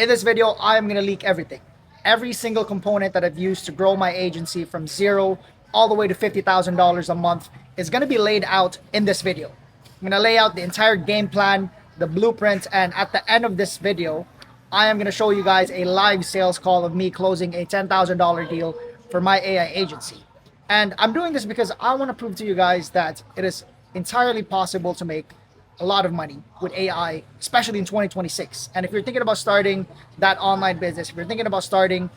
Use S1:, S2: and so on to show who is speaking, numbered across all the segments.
S1: In this video, I'm going to leak everything. Every single component that I've used to grow my agency from zero all the way to $50,000 a month is going to be laid out in this video. I'm going to lay out the entire game plan, the blueprint, and at the end of this video, I am going to show you guys a live sales call of me closing a $10,000 deal for my AI agency. And I'm doing this because I want to prove to you guys that it is entirely possible to make a lot of money with AI, especially in 2026. And if you're thinking about starting that online business, if you're thinking about starting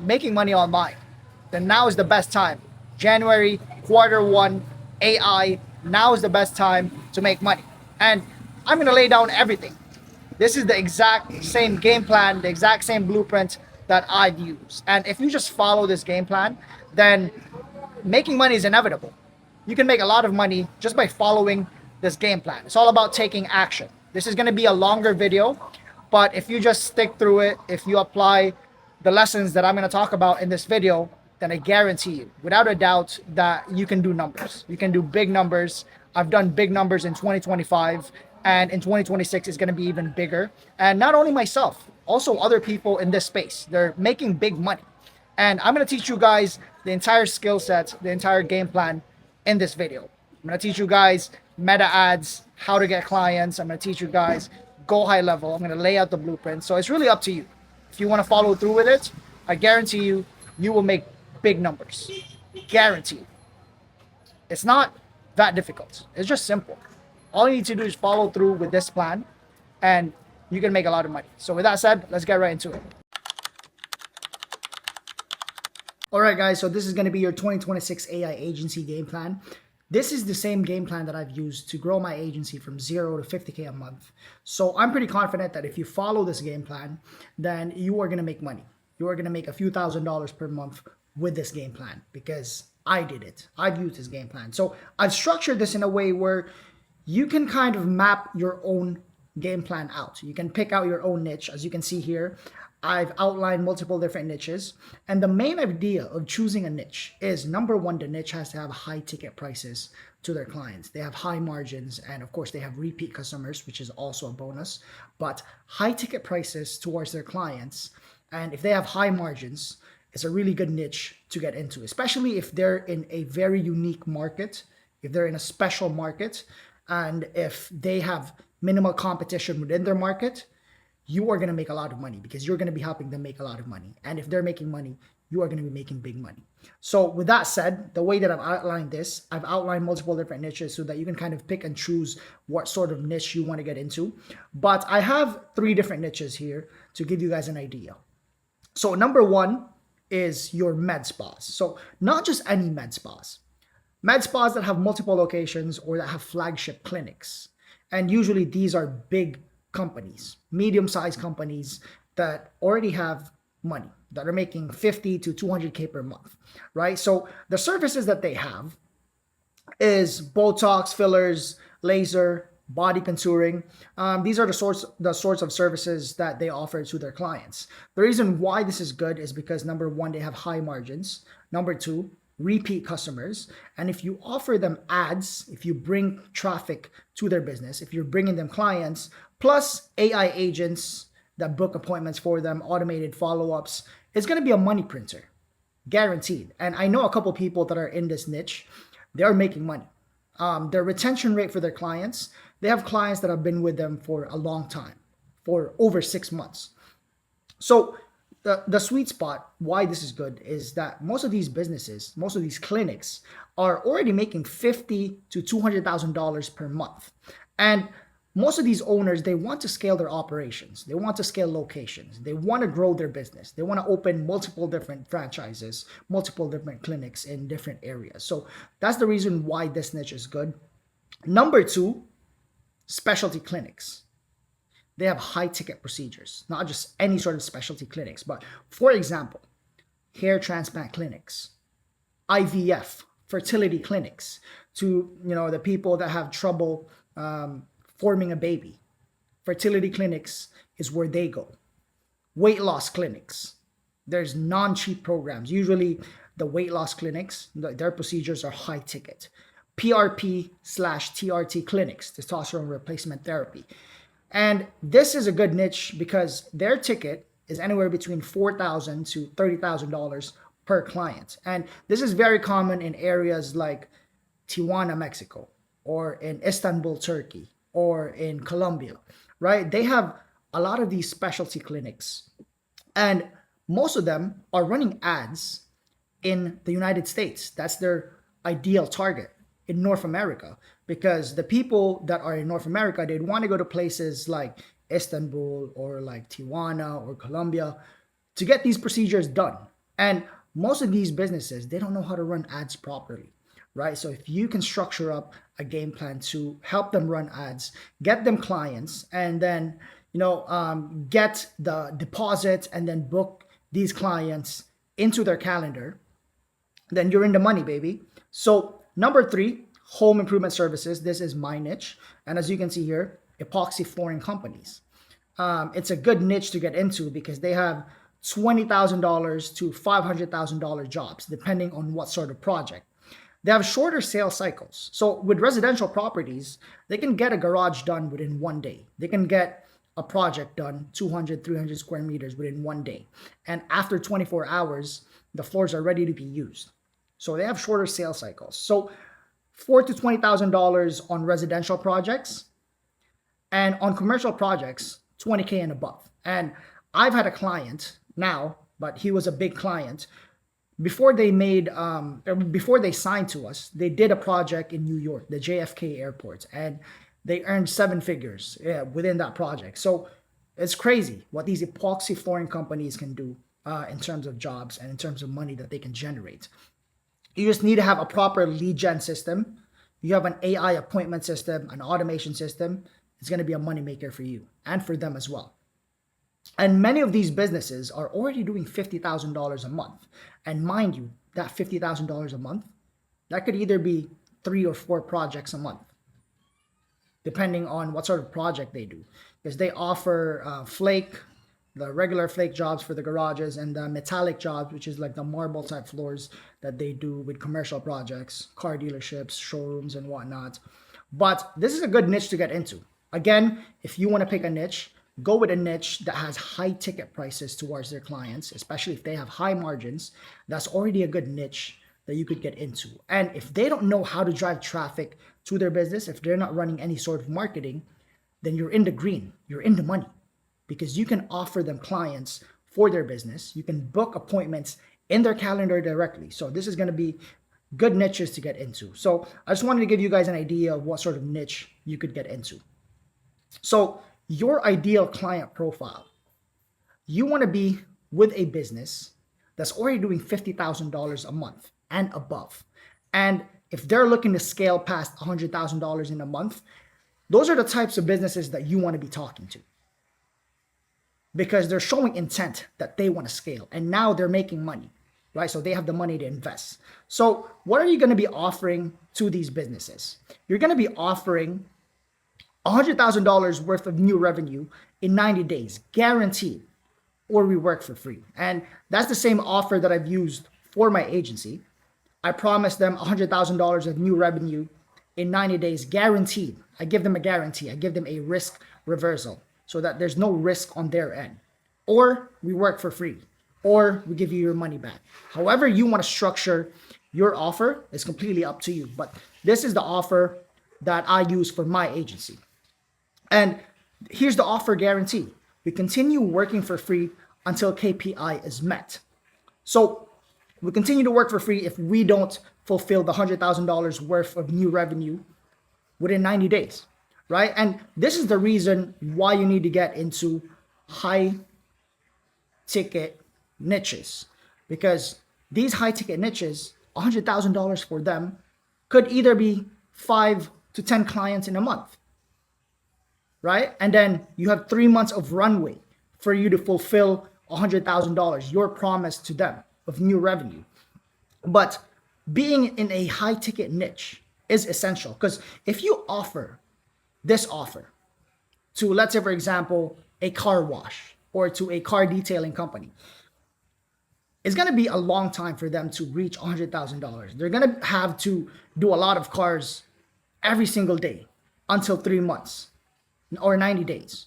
S1: making money online, then now is the best time. January, quarter 1, AI, now is the best time to make money. And I'm going to lay down everything. This is the exact same game plan, the exact same blueprint that I've used. And if you just follow this game plan, then making money is inevitable. You can make a lot of money just by following this game plan. It's all about taking action. This is going to be a longer video, but if you just stick through it, if you apply the lessons that I'm going to talk about in this video, then I guarantee you, without a doubt, that you can do numbers. You can do big numbers. I've done big numbers in 2025, and in 2026 is going to be even bigger. And not only myself, also other people in this space. They're making big money. And I'm going to teach you guys the entire skill set, the entire game plan in this video. I'm going to teach you guys meta ads, how to get clients. I'm going to teach you guys go high level. I'm going to lay out the blueprint. So it's really up to you. If you want to follow through with it, I guarantee you, you will make big numbers. Guaranteed. It's not that difficult. It's just simple. All you need to do is follow through with this plan and you can make a lot of money. So with that said, let's get right into it. All right, guys, so this is going to be your 2026 AI agency game plan. This is the same game plan that I've used to grow my agency from 0 to 50K a month. So I'm pretty confident that if you follow this game plan, then you are going to make money. You are going to make a few $1,000s per month with this game plan because I did it. I've used this game plan. So I've structured this in a way where you can kind of map your own game plan out. You can pick out your own niche. As you can see here, I've outlined multiple different niches. And the main idea of choosing a niche is, number one, the niche has to have high ticket prices to their clients. They have high margins, and of course they have repeat customers, which is also a bonus, but high ticket prices towards their clients. And if they have high margins, it's a really good niche to get into, especially if they're in a very unique market, if they're in a special market, and if they have minimal competition within their market. You are going to make a lot of money because you're going to be helping them make a lot of money. And if they're making money, you are going to be making big money. So with that said, the way that I've outlined this, I've outlined multiple different niches so that you can kind of pick and choose what sort of niche you want to get into. But I have 3 different niches here to give you guys an idea. So number 1 is your med spas. So not just any med spas. Med spas that have multiple locations or that have flagship clinics. And usually these are big companies, medium-sized companies that already have money, that are making 50 to 200K per month, right? So the services that they have is Botox, fillers, laser, body contouring. These are the sorts of services that they offer to their clients. The reason why this is good is because, number 1, they have high margins. Number 2, repeat customers. And if you offer them ads, if you bring traffic to their business, if you're bringing them clients, plus AI agents that book appointments for them, automated follow-ups, it's going to be a money printer, guaranteed. And I know a couple people that are in this niche. They are making money. Their retention rate for their clients, they have clients that have been with them for a long time, for over 6 months. So the sweet spot, why this is good, is that most of these businesses, most of these clinics are already making $50,000 to $200,000 per month. And most of these owners, they want to scale their operations. They want to scale locations. They want to grow their business. They want to open multiple different franchises, multiple different clinics in different areas. So that's the reason why this niche is good. Number 2, specialty clinics. They have high ticket procedures, not just any sort of specialty clinics, but for example, hair transplant clinics, IVF, fertility clinics, to the people that have trouble forming a baby. Fertility clinics is where they go. Weight loss clinics. There's non-cheap programs. Usually the weight loss clinics, their procedures are high ticket. PRP/TRT clinics, testosterone replacement therapy. And this is a good niche because their ticket is anywhere between $4,000 to $30,000 per client. And this is very common in areas like Tijuana, Mexico, or in Istanbul, Turkey, or in Colombia, right? They have a lot of these specialty clinics, and most of them are running ads in the United States. That's their ideal target in North America, because the people that are in North America, they'd want to go to places like Istanbul or like Tijuana or Colombia to get these procedures done. And most of these businesses, they don't know how to run ads properly, right? So if you can structure up a game plan to help them run ads, get them clients, and then get the deposit and then book these clients into their calendar, then you're in the money, baby. So number 3, home improvement services. This is my niche. And as you can see here, epoxy flooring companies. It's a good niche to get into because they have $20,000 to $500,000 jobs, depending on what sort of project. They have shorter sales cycles. So with residential properties, they can get a garage done within one day. They can get a project done, 200, 300 square meters within one day. And after 24 hours, the floors are ready to be used. So they have shorter sales cycles. So $4,000 to $20,000 on residential projects, and on commercial projects, $20K and above. And I've had a client now, but he was a big client. Before they signed to us, they did a project in New York, the JFK airport, and they earned 7 figures within that project. So it's crazy what these epoxy flooring companies can do in terms of jobs and in terms of money that they can generate. You just need to have a proper lead gen system. You have an AI appointment system, an automation system. It's going to be a moneymaker for you and for them as well. And many of these businesses are already doing $50,000 a month. And mind you, that $50,000 a month, that could either be 3 or 4 projects a month, depending on what sort of project they do. Because they offer flake, the regular flake jobs for the garages, and the metallic jobs, which is like the marble type floors that they do with commercial projects, car dealerships, showrooms, and whatnot. But this is a good niche to get into. Again, if you want to pick a niche, go with a niche that has high ticket prices towards their clients, especially if they have high margins. That's already a good niche that you could get into. And if they don't know how to drive traffic to their business, if they're not running any sort of marketing, then you're in the green, you're in the money, because you can offer them clients for their business. You can book appointments in their calendar directly. So this is going to be good niches to get into. So I just wanted to give you guys an idea of what sort of niche you could get into. So your ideal client profile, you want to be with a business that's already doing $50,000 a month and above. And if they're looking to scale past $100,000 in a month, those are the types of businesses that you want to be talking to, because they're showing intent that they want to scale and now they're making money, right? So they have the money to invest. So what are you going to be offering to these businesses? You're going to be offering $100,000 worth of new revenue in 90 days, guaranteed, or we work for free. And that's the same offer that I've used for my agency. I promise them $100,000 of new revenue in 90 days, guaranteed. I give them a guarantee. I give them a risk reversal so that there's no risk on their end. Or we work for free, or we give you your money back. However you want to structure your offer is completely up to you. But this is the offer that I use for my agency. And here's the offer guarantee. We continue working for free until KPI is met. So we continue to work for free if we don't fulfill the $100,000 worth of new revenue within 90 days, right? And this is the reason why you need to get into high ticket niches, because these high ticket niches, $100,000 for them could either be 5 to 10 clients in a month, right? And then you have 3 months of runway for you to fulfill $100,000, your promise to them of new revenue. But being in a high ticket niche is essential, because if you offer this offer to, let's say, for example, a car wash or to a car detailing company, it's going to be a long time for them to reach $100,000. They're going to have to do a lot of cars every single day until 3 months. or 90 days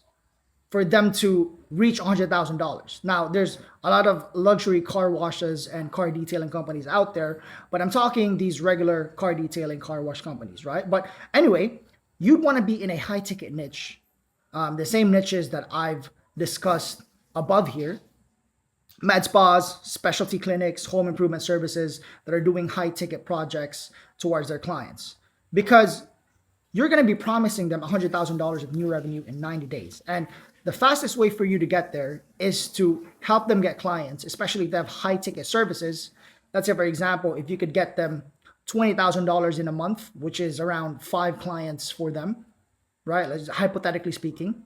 S1: for them to reach $100,000. Now, there's a lot of luxury car washes and car detailing companies out there, but I'm talking these regular car detailing, car wash companies, right? But anyway, you'd want to be in a high ticket niche, the same niches that I've discussed above here: med spas, specialty clinics, home improvement services that are doing high ticket projects towards their clients. Because you're going to be promising them $100,000 of new revenue in 90 days. And the fastest way for you to get there is to help them get clients, especially if they have high ticket services. Let's say, for example, if you could get them $20,000 in a month, which is around 5 clients for them, right? Hypothetically speaking,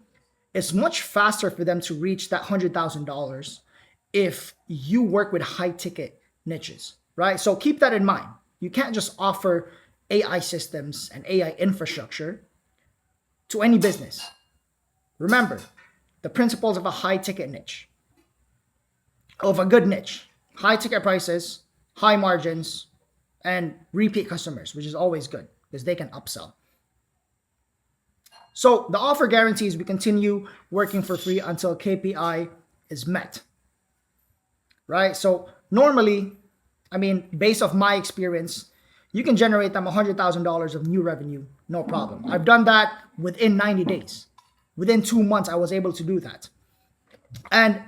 S1: it's much faster for them to reach that $100,000 if you work with high ticket niches, right? So keep that in mind. You can't just offer AI systems and AI infrastructure to any business. Remember the principles of a high ticket niche, of a good niche: high ticket prices, high margins, and repeat customers, which is always good because they can upsell. So the offer guarantees we continue working for free until KPI is met, right? So normally, based off my experience, you can generate them $100,000 of new revenue, no problem. I've done that within 90 days. Within 2 months, I was able to do that. And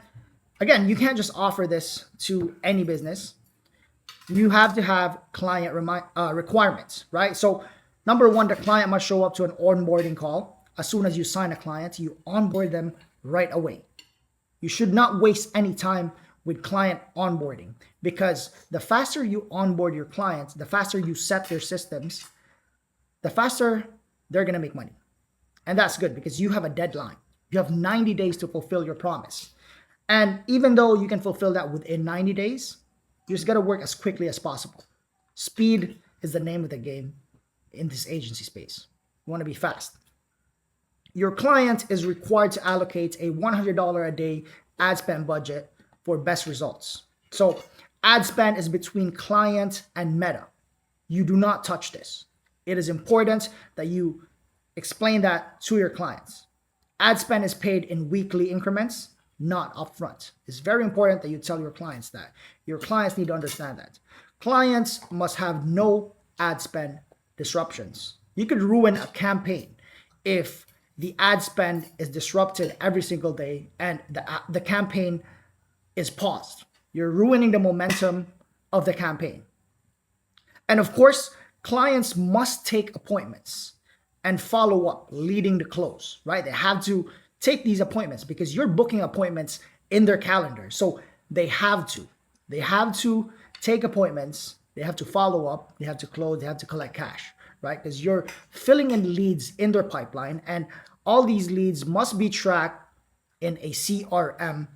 S1: again, you can't just offer this to any business. You have to have client requirements, right? So number one, the client must show up to an onboarding call. As soon as you sign a client, you onboard them right away. You should not waste any time with client onboarding, because the faster you onboard your clients, the faster you set their systems, the faster they're going to make money. And that's good because you have a deadline. You have 90 days to fulfill your promise. And even though you can fulfill that within 90 days, you just got to work as quickly as possible. Speed is the name of the game in this agency space. You want to be fast. Your client is required to allocate a $100 a day ad spend budget for best results. So ad spend is between client and Meta. You do not touch this. It is important that you explain that to your clients. Ad spend is paid in weekly increments, not upfront. It's very important that you tell your clients that. Your clients need to understand that. Clients must have no ad spend disruptions. You could ruin a campaign if the ad spend is disrupted every single day and the campaign is paused. You're ruining the momentum of the campaign. And of course, clients must take appointments and follow up leading to close, right? They have to take these appointments because you're booking appointments in their calendar. So they have to take appointments. They have to follow up. They have to close. They have to collect cash, right? Because you're filling in leads in their pipeline, and all these leads must be tracked in a CRM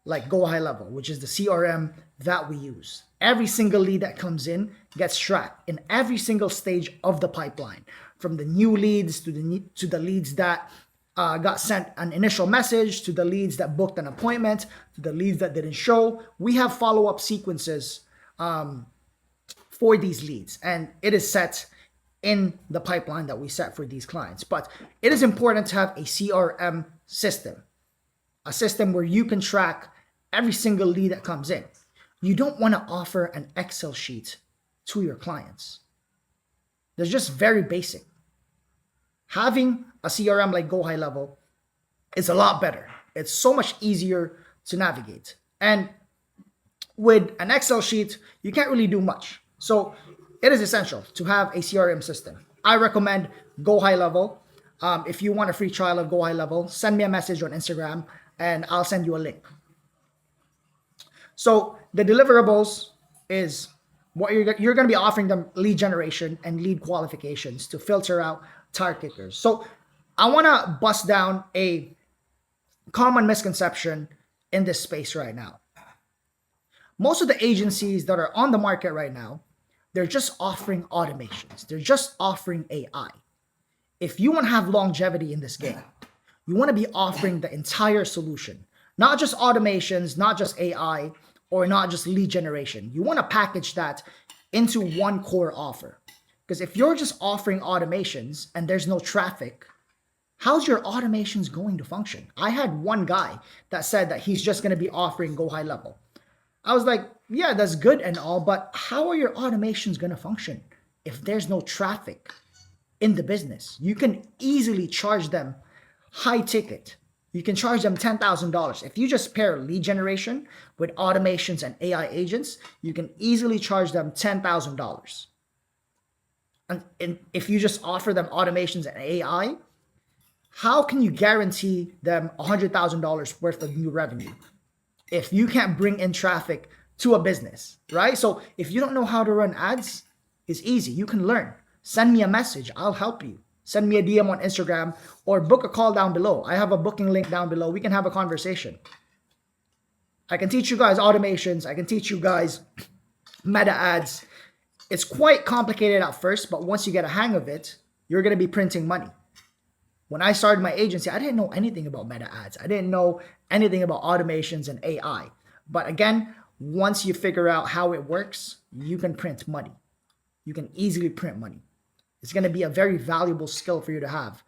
S1: like Go High Level, which is the CRM that we use. Every single lead that comes in gets tracked in every single stage of the pipeline, from the new leads to the leads that got sent an initial message, to the leads that booked an appointment, to the leads that didn't show. We have follow-up sequences for these leads, and it is set in the pipeline that we set for these clients. But it is important to have a CRM system, a system where you can track every single lead that comes in. You don't want to offer an Excel sheet to your clients. They're just very basic. Having a CRM like Go High Level is a lot better. It's so much easier to navigate. And with an Excel sheet, you can't really do much. So it is essential to have a CRM system. I recommend Go High Level. If you want a free trial of Go High Level, send me a message on Instagram and I'll send you a link. So the deliverables is what you're going to be offering them: lead generation and lead qualifications to filter out tire kickers. So I want to bust down a common misconception in this space right now. Most of the agencies that are on the market right now, they're just offering automations. They're just offering AI. If you want to have longevity in this game, you want to be offering the entire solution, not just automations, not just AI, or not just lead generation. You want to package that into one core offer. Because if you're just offering automations and there's no traffic, how's your automations going to function? I had one guy that said that he's just going to be offering Go High Level. I was like, yeah, that's good and all, but how are your automations going to function if there's no traffic in the business? You can easily charge them high ticket. You can charge them $10,000. If you just pair lead generation with automations and AI agents, you can easily charge them $10,000. And if you just offer them automations and AI, how can you guarantee them $100,000 worth of new revenue if you can't bring in traffic to a business, right? So if you don't know how to run ads, it's easy. You can learn. Send me a message. I'll help you. Send me a DM on Instagram or book a call down below. I have a booking link down below. We can have a conversation. I can teach you guys automations. I can teach you guys meta ads. It's quite complicated at first, but once you get a hang of it, you're going to be printing money. When I started my agency, I didn't know anything about meta ads. I didn't know anything about automations and AI. But again, once you figure out how it works, you can print money. You can easily print money. It's going to be a very valuable skill for you to have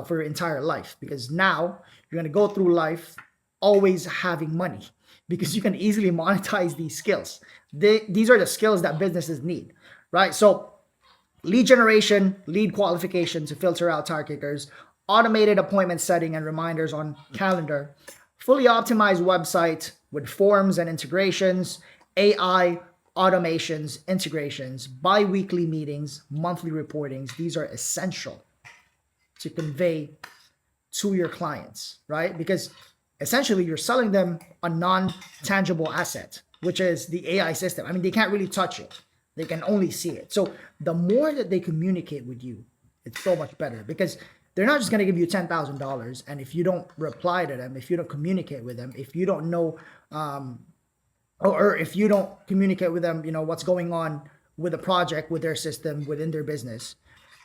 S1: for your entire life, because now you're going to go through life always having money because you can easily monetize these skills. These are the skills that businesses need, right? So lead generation, lead qualification to filter out tire kickers, automated appointment setting and reminders on calendar, fully optimized website with forms and integrations, AI, automations, integrations, bi-weekly meetings, monthly reportings. These are essential to convey to your clients, right? Because essentially you're selling them a non-tangible asset, which is the AI system. I mean, they can't really touch it. They can only see it. So the more that they communicate with you, it's so much better, because they're not just going to give you $10,000. And if you don't reply to them, if you don't communicate with them, if you don't know, or if you don't communicate with them, you know, what's going on with the project, with their system, within their business,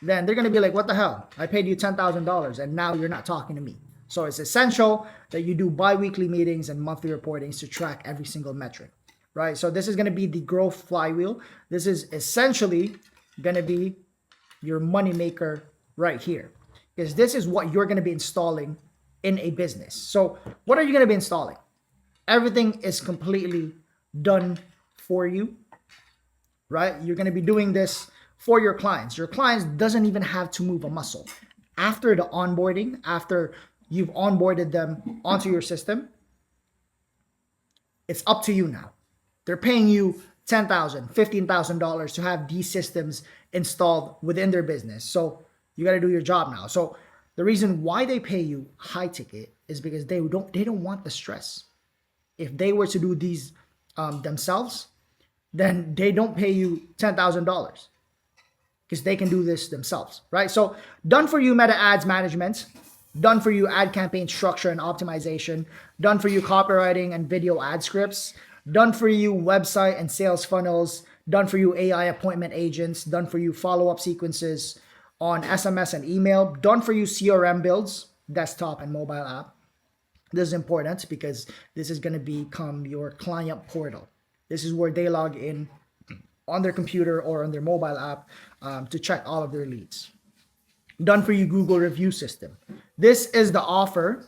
S1: then they're going to be like, what the hell? I paid you $10,000 and now you're not talking to me. So it's essential that you do bi-weekly meetings and monthly reportings to track every single metric, right? So this is going to be the growth flywheel. This is essentially going to be your money maker right here, because this is what you're going to be installing in a business. So what are you going to be installing? Everything is completely done for you, right? You're going to be doing this for your clients. Your clients doesn't even have to move a muscle. After the onboarding, after you've onboarded them onto your system, it's up to you now. They're paying you $10,000, $15,000 to have these systems installed within their business. So you got to do your job now. So the reason why they pay you high ticket is because they don't want the stress. If they were to do these themselves, then they don't pay you $10,000 because they can do this themselves, right? So done for you meta ads management, done for you ad campaign structure and optimization, done for you copywriting and video ad scripts, done for you website and sales funnels, done for you AI appointment agents, done for you follow-up sequences on SMS and email, done for you CRM builds, desktop and mobile app. This is important because this is going to become your client portal. This is where they log in on their computer or on their mobile app to check all of their leads. Done for you Google review system. This is the offer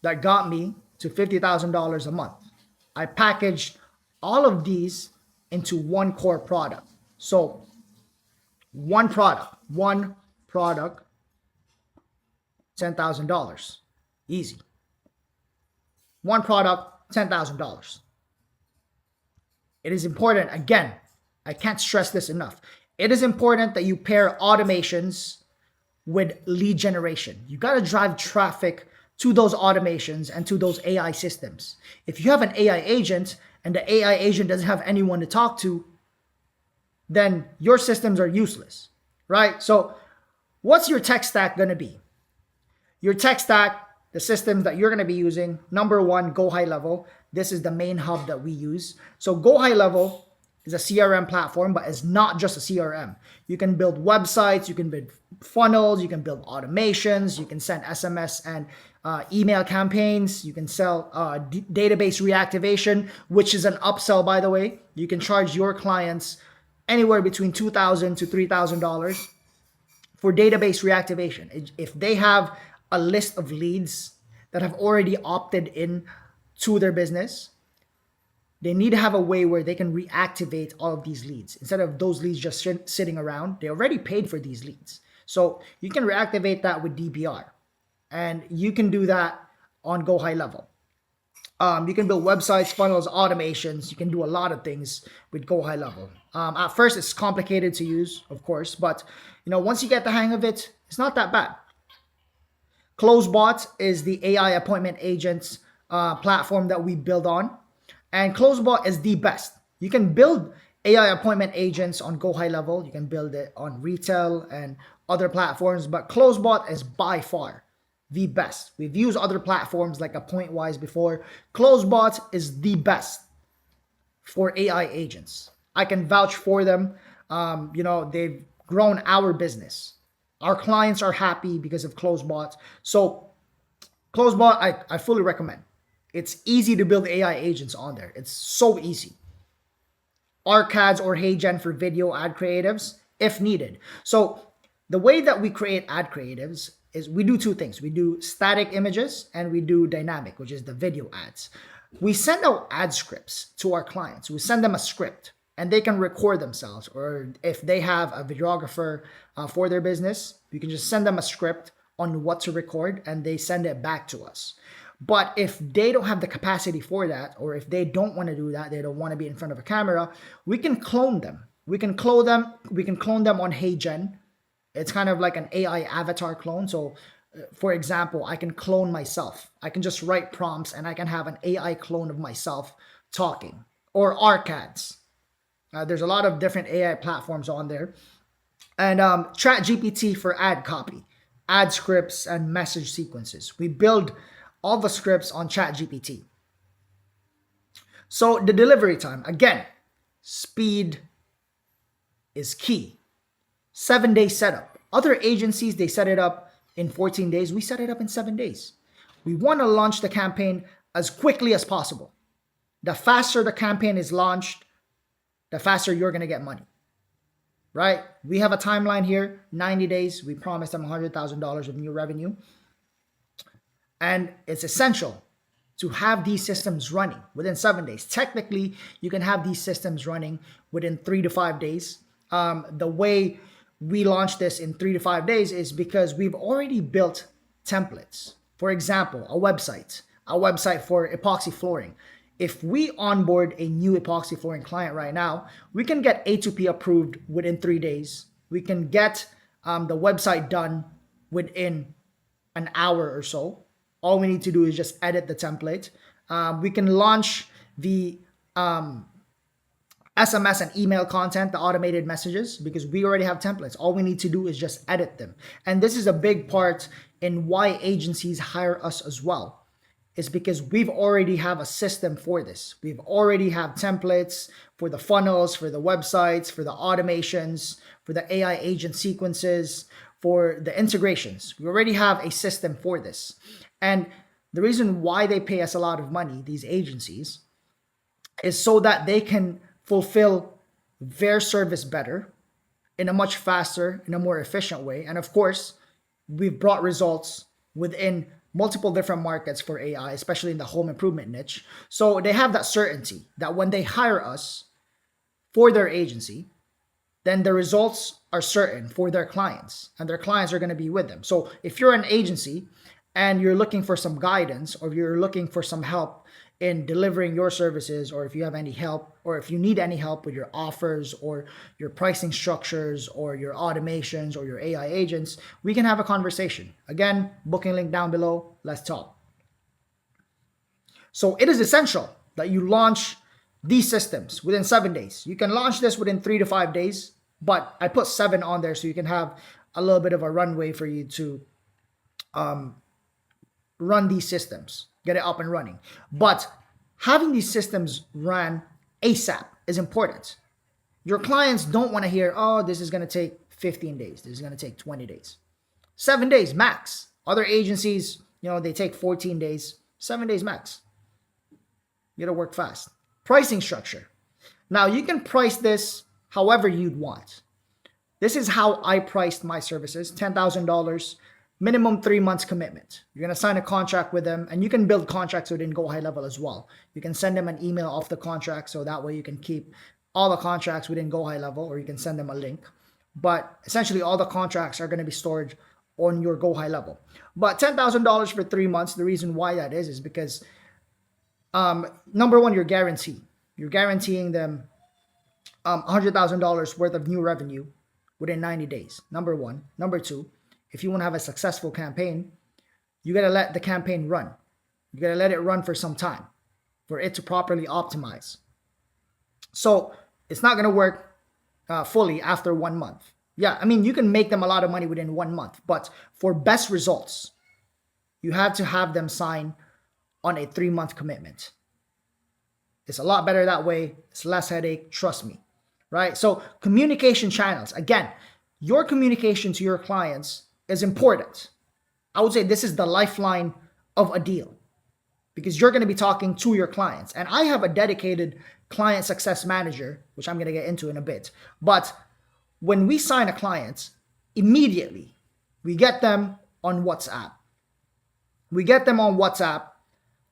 S1: that got me to $50,000 a month. I packaged all of these into one core product. So one product, $10,000. Easy. One product, $10,000. It is important, again, I can't stress this enough. It is important that you pair automations with lead generation. You got to drive traffic to those automations and to those AI systems. If you have an AI agent and the AI agent doesn't have anyone to talk to, then your systems are useless, right? So what's your tech stack going to be? Your tech stack, the systems that you're going to be using, number one, Go High Level. This is the main hub that we use. So Go High Level is a CRM platform, but it's not just a CRM. You can build websites, you can build funnels, you can build automations, you can send SMS and email campaigns, you can sell database reactivation, which is an upsell, by the way. You can charge your clients anywhere between $2,000 to $3,000 for database reactivation. If they have a list of leads that have already opted in to their business, they need to have a way where they can reactivate all of these leads. Instead of those leads just sitting around, they already paid for these leads. So you can reactivate that with DBR. And you can do that on Go High Level. You can build websites, funnels, automations. You can do a lot of things with Go High Level. At first, it's complicated to use, of course, but once you get the hang of it, it's not that bad. CloseBot is the AI appointment agents platform that we build on, and CloseBot is the best. You can build AI appointment agents on Go High Level. You can build it on retail and other platforms, but CloseBot is by far the best. We've used other platforms like AppointWise before. CloseBot is the best for AI agents. I can vouch for them. They've grown our business. Our clients are happy because of CloseBot. So CloseBot, I fully recommend. It's easy to build AI agents on there. It's so easy. ArcAds or HeyGen for video ad creatives if needed. So the way that we create ad creatives is we do two things. We do static images and we do dynamic, which is the video ads. We send out ad scripts to our clients. We send them a script and they can record themselves, or if they have a videographer for their business, you can just send them a script on what to record and they send it back to us. But if they don't have the capacity for that, or if they don't want to do that, they don't want to be in front of a camera, we can clone them. We can clone them on HeyGen. It's kind of like an AI avatar clone. So for example, I can clone myself. I can just write prompts and I can have an AI clone of myself talking. Or ArcAds. There's a lot of different AI platforms on there. And ChatGPT for ad copy, ad scripts, and message sequences. We build all the scripts on ChatGPT. So the delivery time, again, speed is key. 7-day setup. Other agencies, they set it up in 14 days. We set it up in 7 days. We want to launch the campaign as quickly as possible. The faster the campaign is launched, the faster you're going to get money. Right? We have a timeline here, 90 days. We promised them $100,000 of new revenue. And it's essential to have these systems running within 7 days. Technically, you can have these systems running within 3 to 5 days. The way we launched this in 3 to 5 days is because we've already built templates. For example, a website for epoxy flooring. If we onboard a new epoxy flooring client right now, we can get A2P approved within 3 days. We can get the website done within an hour or so. All we need to do is just edit the template. We can launch the SMS and email content, the automated messages, because we already have templates. All we need to do is just edit them. And this is a big part in why agencies hire us as well. It's because we've already have a system for this. We've already have templates for the funnels, for the websites, for the automations, for the AI agent sequences, for the integrations. We already have a system for this. And the reason why they pay us a lot of money, these agencies, is so that they can fulfill their service better in a much faster, in a more efficient way. And of course, we've brought results within multiple different markets for AI, especially in the home improvement niche. So they have that certainty that when they hire us for their agency, then the results are certain for their clients and their clients are going to be with them. So if you're an agency and you're looking for some guidance or you're looking for some help in delivering your services, or if you have any help, or if you need any help with your offers or your pricing structures or your automations or your AI agents, we can have a conversation. Again, booking link down below. Let's talk. So it is essential that you launch these systems within 7 days. You can launch this within 3 to 5 days, but I put 7 on there so you can have a little bit of a runway for you to run these systems, get it up and running. But having these systems run ASAP is important. Your clients don't want to hear, oh, this is going to take 15 days. This is going to take 20 days. 7 days max. Other agencies, they take 14 days, 7 days max. You got to work fast. Pricing structure. Now, you can price this however you'd want. This is how I priced my services, $10,000. minimum 3 months commitment. You're going to sign a contract with them, and you can build contracts within Go High Level as well. You can send them an email off the contract, so that way you can keep all the contracts within Go High Level, or you can send them a link. But essentially, all the contracts are going to be stored on your Go High Level. But $10,000 for 3 months, the reason why that is because number one, you're guaranteed. You're guaranteeing them $100,000 worth of new revenue within 90 days. Number one. Number two, if you want to have a successful campaign, you got to let the campaign run. You got to let it run for some time for it to properly optimize. So it's not going to work fully after 1 month. Yeah, I mean, you can make them a lot of money within 1 month, but for best results, you have to have them sign on a 3-month commitment. It's a lot better that way. It's less headache, trust me, right? So communication channels, again, your communication to your clients is important. I would say this is the lifeline of a deal because you're going to be talking to your clients. And I have a dedicated client success manager, which I'm going to get into in a bit. But when we sign a client, immediately we get them on WhatsApp. We get them on WhatsApp.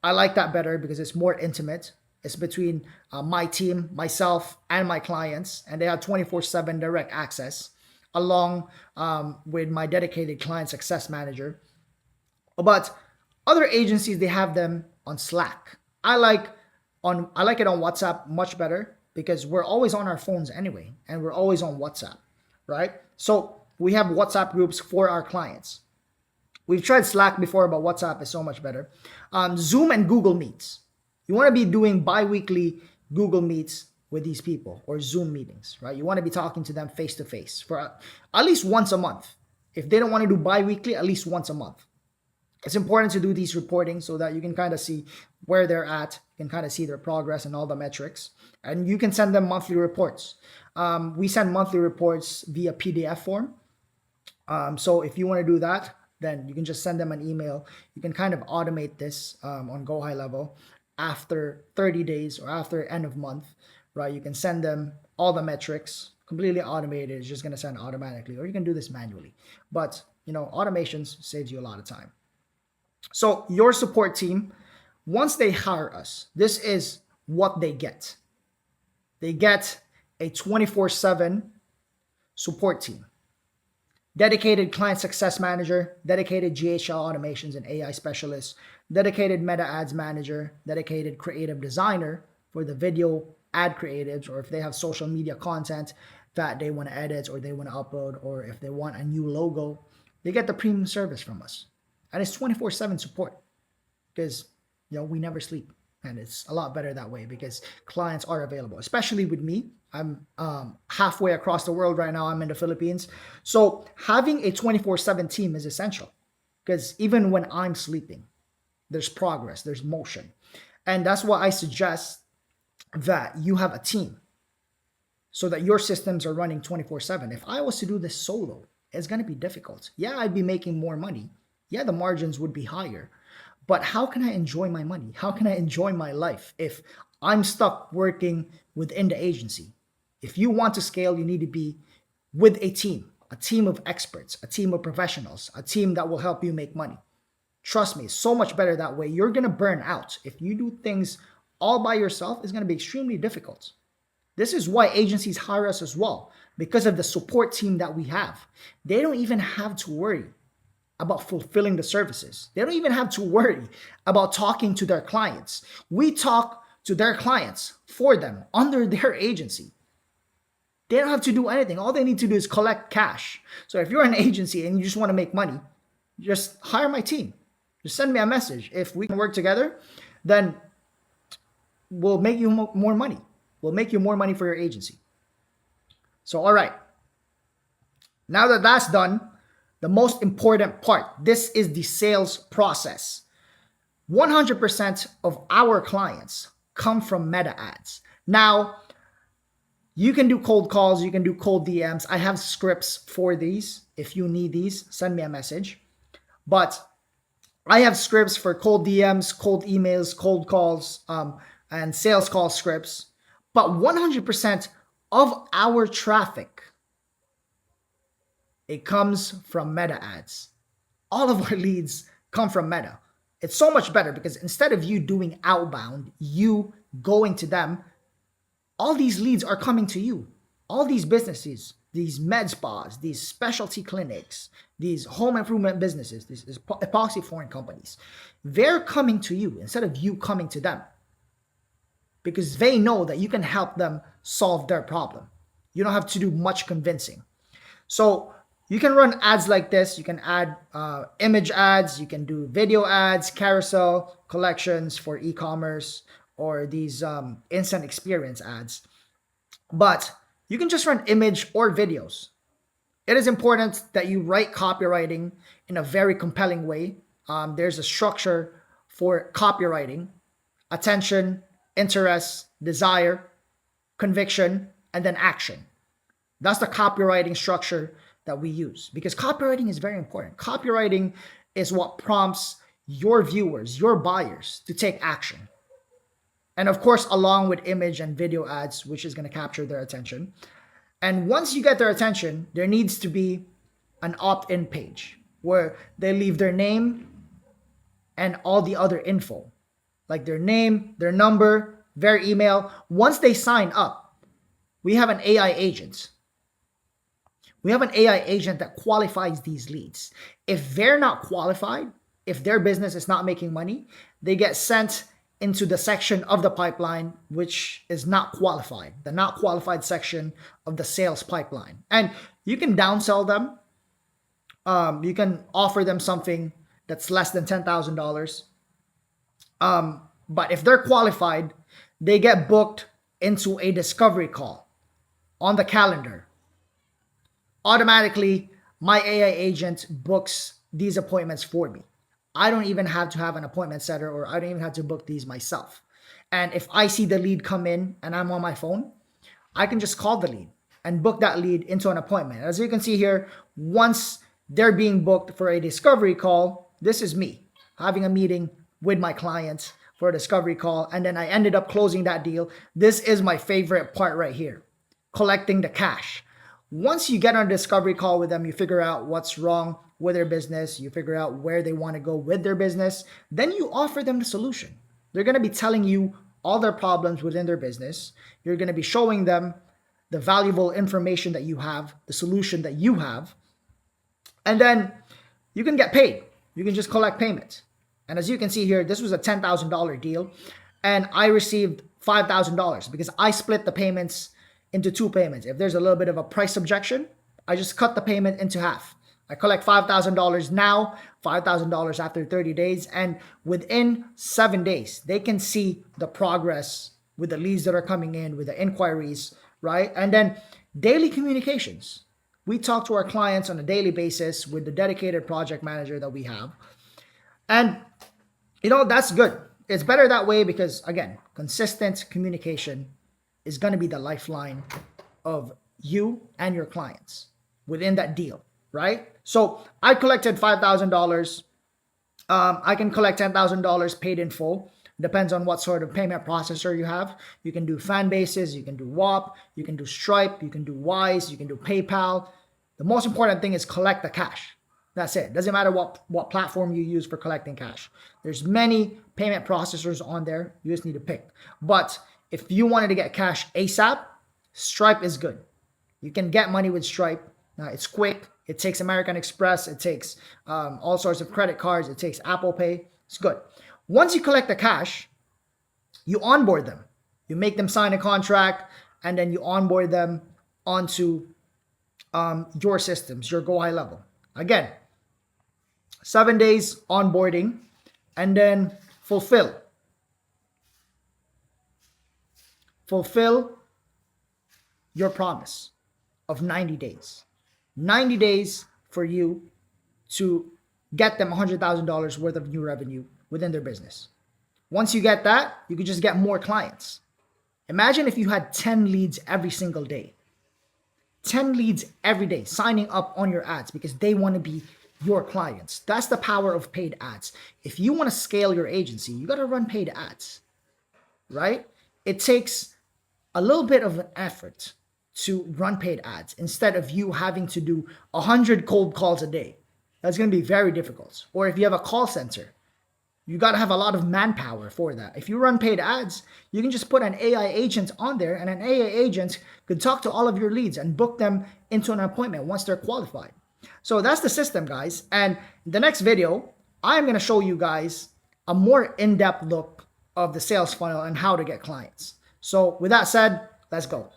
S1: I like that better because it's more intimate. It's between my team, myself, and my clients, and they have 24/7 direct access along with my dedicated client success manager. But other agencies, they have them on Slack. I like it on WhatsApp much better because we're always on our phones anyway, and we're always on WhatsApp, right? So we have WhatsApp groups for our clients. We've tried Slack before, but WhatsApp is so much better. Zoom and Google Meets. You want to be doing bi-weekly Google Meets with these people or Zoom meetings, right? You want to be talking to them face to face for at least once a month. If they don't want to do bi-weekly, at least once a month. It's important to do these reporting so that you can kind of see where they're at, you can kind of see their progress and all the metrics, and you can send them monthly reports. We send monthly reports via PDF form. So if you want to do that, then you can just send them an email. You can kind of automate this on Go High Level. After 30 days or after end of month, right? You can send them all the metrics, completely automated. It's just going to send automatically, or you can do this manually. But, automations saves you a lot of time. So your support team, once they hire us, this is what they get. They get a 24/7 support team. Dedicated client success manager, dedicated GHL automations and AI specialist, dedicated meta ads manager, dedicated creative designer for the video ad creatives, or if they have social media content that they want to edit or they want to upload, or if they want a new logo, they get the premium service from us. And it's 24/7 support because, we never sleep. And it's a lot better that way because clients are available, especially with me. I'm halfway across the world right now. I'm in the Philippines. So having a 24/7 team is essential because even when I'm sleeping, there's progress, there's motion. And that's why I suggest that you have a team so that your systems are running 24/7. If I was to do this solo, it's going to be difficult. Yeah, I'd be making more money. Yeah, the margins would be higher. But how can I enjoy my money? How can I enjoy my life if I'm stuck working within the agency? If you want to scale, you need to be with a team of experts, a team of professionals, a team that will help you make money. Trust me, it's so much better that way. You're going to burn out. If you do things all by yourself, it's going to be extremely difficult. This is why agencies hire us as well, because of the support team that we have. They don't even have to worry about fulfilling the services. They don't even have to worry about talking to their clients. We talk to their clients for them under their agency. They don't have to do anything. All they need to do is collect cash. So if you're an agency and you just want to make money, just hire my team. Just send me a message. If we can work together, then we'll make you more money. We'll make you more money for your agency. So, all right. Now that that's done, the most important part, this is the sales process. 100% of our clients come from meta ads. Now, you can do cold calls, you can do cold DMs. I have scripts for these. If you need these, send me a message. But I have scripts for cold DMs, cold emails, cold calls, and sales call scripts. But 100% of our traffic, it comes from meta ads. all of our leads come from Meta. It's so much better because instead of you doing outbound, you going to them, all these leads are coming to you. All these businesses, these med spas, these specialty clinics, these home improvement businesses, these epoxy flooring companies, they're coming to you instead of you coming to them because they know that you can help them solve their problem. You don't have to do much convincing. So you can run ads like this. You can add image ads. You can do video ads, carousel collections for e-commerce, or these instant experience ads. But you can just run image or videos. It is important that you write copywriting in a very compelling way. There's a structure for copywriting: attention, interest, desire, conviction, and then action. That's the copywriting structure that we use because copywriting is very important. Copywriting is what prompts your viewers, your buyers to take action. And of course, along with image and video ads, which is going to capture their attention. And once you get their attention, there needs to be an opt-in page where they leave their name and all the other info, like their name, their number, their email. Once they sign up, we have an AI agent. We have an AI agent that qualifies these leads. If they're not qualified, if their business is not making money, they get sent into the section of the pipeline which is not qualified, the not qualified section of the sales pipeline. And you can downsell them. You can offer them something that's less than $10,000. But if they're qualified, they get booked into a discovery call on the calendar. Automatically, my AI agent books these appointments for me. I don't even have to have an appointment setter, or I don't even have to book these myself. And if I see the lead come in and I'm on my phone, I can just call the lead and book that lead into an appointment. As you can see here, once they're being booked for a discovery call, this is me having a meeting with my client for a discovery call. And then I ended up closing that deal. This is my favorite part right here, collecting the cash. Once you get on a discovery call with them, you figure out what's wrong with their business, you figure out where they want to go with their business, then you offer them the solution. They're going to be telling you all their problems within their business. You're going to be showing them the valuable information that you have, the solution that you have, and then you can get paid. You can just collect payment. And as you can see here, this was a $10,000 deal, and I received $5,000 because I split the payments into two payments. If there's a little bit of a price objection, I just cut the payment into half. I collect $5,000 now, $5,000 after 30 days, and within 7 days, they can see the progress with the leads that are coming in, with the inquiries, right? And then daily communications. We talk to our clients on a daily basis with the dedicated project manager that we have. And, that's good. It's better that way because, again, consistent communication is going to be the lifeline of you and your clients within that deal, right? So I collected $5,000. I can collect $10,000 paid in full. Depends on what sort of payment processor you have. You can do Fanbases, you can do WAP, you can do Stripe, you can do Wise, you can do PayPal. The most important thing is collect the cash. That's it. Doesn't matter what platform you use for collecting cash. There's many payment processors on there. You just need to pick. But if you wanted to get cash ASAP, Stripe is good. You can get money with Stripe. It's quick. It takes American Express. It takes all sorts of credit cards. It takes Apple Pay. It's good. Once you collect the cash, you onboard them. You make them sign a contract, and then you onboard them onto your systems, your Go High level. Again, 7 days onboarding, and then fulfill your promise of 90 days. 90 days for you to get them $100,000 worth of new revenue within their business. Once you get that, you can just get more clients. Imagine if you had 10 leads every single day. 10 leads every day signing up on your ads because they want to be your clients. That's the power of paid ads. If you want to scale your agency, you got to run paid ads, right? It takes a little bit of an effort to run paid ads instead of you having to do 100 cold calls a day. that's going to be very difficult. Or if you have a call center, you got to have a lot of manpower for that. If you run paid ads, you can just put an AI agent on there, and an AI agent could talk to all of your leads and book them into an appointment once they're qualified. So that's the system, guys. And in the next video, I'm going to show you guys a more in-depth look of the sales funnel and how to get clients. So with that said, let's go.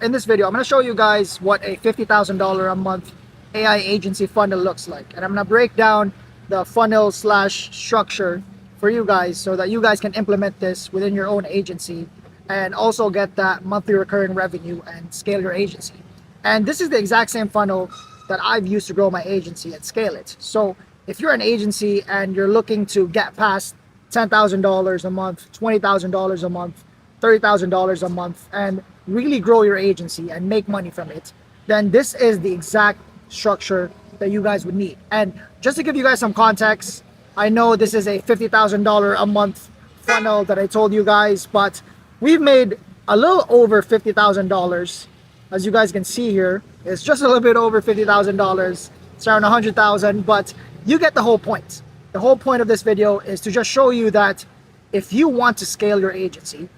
S1: In this video, I'm going to show you guys what a $50,000 a month AI agency funnel looks like. And I'm going to break down the funnel slash structure for you guys so that you guys can implement this within your own agency and also get that monthly recurring revenue and scale your agency. And this is the exact same funnel that I've used to grow my agency and scale it. So if you're an agency and you're looking to get past $10,000 a month, $20,000 a month, $30,000 a month, and really grow your agency and make money from it, then this is the exact structure that you guys would need. And just to give you guys some context, I know this is a $50,000 a month funnel that I told you guys, but we've made a little over $50,000. As you guys can see here, it's just a little bit over $50,000. It's around 100,000, but you get the whole point. The whole point of this video is to just show you that if you want to scale your agency,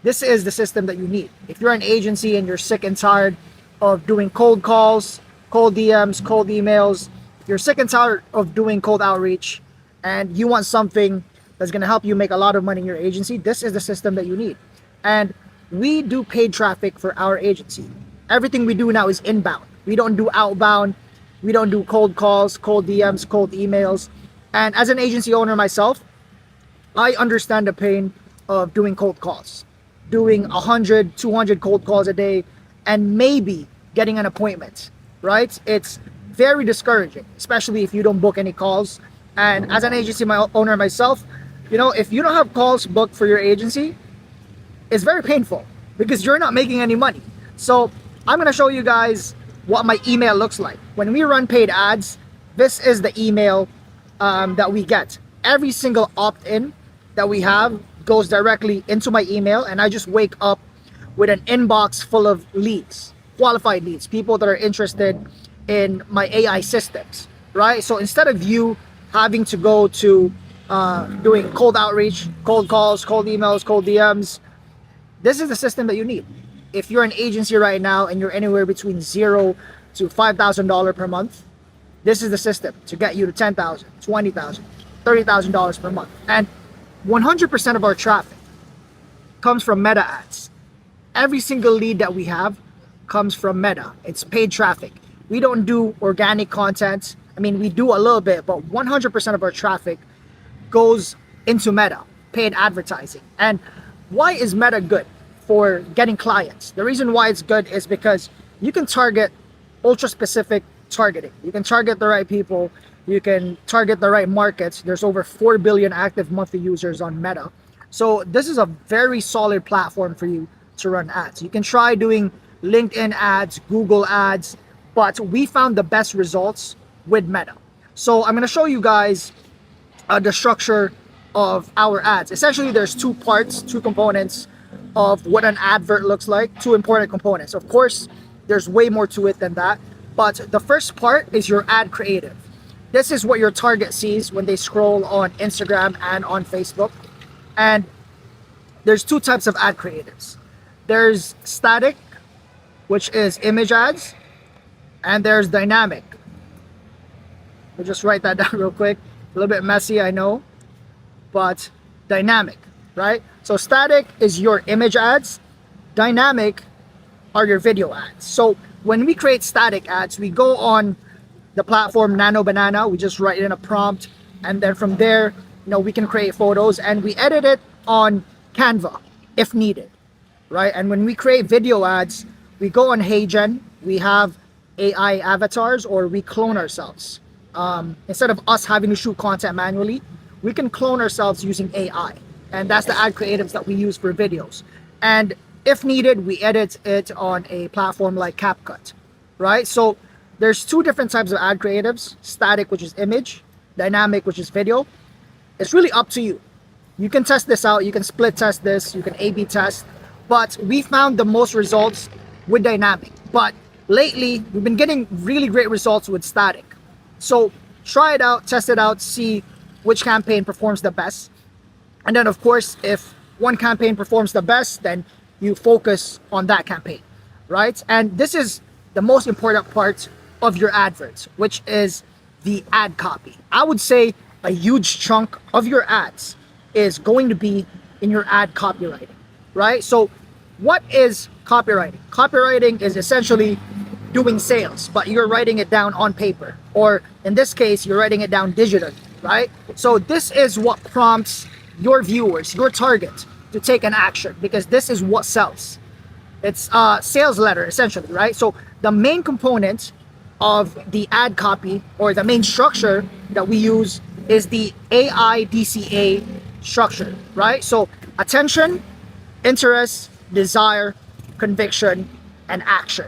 S1: this is the system that you need. If you're an agency and you're sick and tired of doing cold calls, cold DMs, cold emails, if you're sick and tired of doing cold outreach and you want something that's going to help you make a lot of money in your agency, this is the system that you need. And we do paid traffic for our agency. Everything we do now is inbound. We don't do outbound. We don't do cold calls, cold DMs, cold emails. And as an agency owner myself, I understand the pain of doing cold calls, doing 100, 200 cold calls a day, and maybe getting an appointment, right? It's very discouraging, especially if you don't book any calls. And as an agency owner myself, you know, if you don't have calls booked for your agency, it's very painful because you're not making any money. So I'm going to show you guys what my email looks like. When we run paid ads, this is the email that we get. Every single opt-in that we have goes directly into my email, and I just wake up with an inbox full of leads, qualified leads, people that are interested in my AI systems, right? So instead of you having to go to doing cold outreach, cold calls, cold emails, cold DMs, this is the system that you need. If you're an agency right now and you're anywhere between $0 to $5,000 per month, this is the system to get you to $10,000, $20,000, $30,000 per month. And 100% of our traffic comes from Meta ads. Every single lead that we have comes from Meta. It's paid traffic. We don't do organic content. I mean, we do a little bit, but 100% of our traffic goes into Meta, paid advertising. And why is Meta good for getting clients? The reason why it's good is because you can target ultra specific targeting. You can target the right people. You can target the right markets. There's over 4 billion active monthly users on Meta. So this is a very solid platform for you to run ads. You can try doing LinkedIn ads, Google ads, but we found the best results with Meta. So I'm going to show you guys the structure of our ads. Essentially, there's two parts, two components of what an advert looks like, two important components. Of course, there's way more to it than that, but the first part is your ad creative. This is what your target sees when they scroll on Instagram and on Facebook. And there's two types of ad creatives. There's static, which is image ads, and there's dynamic. I'll just write that down real quick. A little bit messy, I know, but dynamic, right? So static is your image ads. Dynamic are your video ads. So when we create static ads, we go on the platform Nano Banana. We just write in a prompt, and then from there, we can create photos, and we edit it on Canva if needed, right? And when we create video ads, we go on HeyGen. We have AI avatars, or we clone ourselves. Instead of us having to shoot content manually, we can clone ourselves using AI. And that's the ad creatives that we use for videos. And if needed, we edit it on a platform like CapCut, right? So there's two different types of ad creatives: static, which is image; dynamic, which is video. It's really up to you. You can test this out. You can split test this. You can A/B test. But we found the most results with dynamic. But lately we've been getting really great results with static. So try it out, test it out, see which campaign performs the best. And then of course, if one campaign performs the best, then you focus on that campaign, right? And this is the most important part of your adverts, which is the ad copy. I would say a huge chunk of your ads is going to be in your ad copywriting, right? So what is copywriting? Copywriting is essentially doing sales, but you're writing it down on paper, or in this case, you're writing it down digitally, right? So this is what prompts your viewers, your target, to take an action, because this is what sells. It's a sales letter essentially, right? So the main component of the ad copy, or the main structure that we use, is the AIDCA structure, right? So attention, interest, desire, conviction, and action.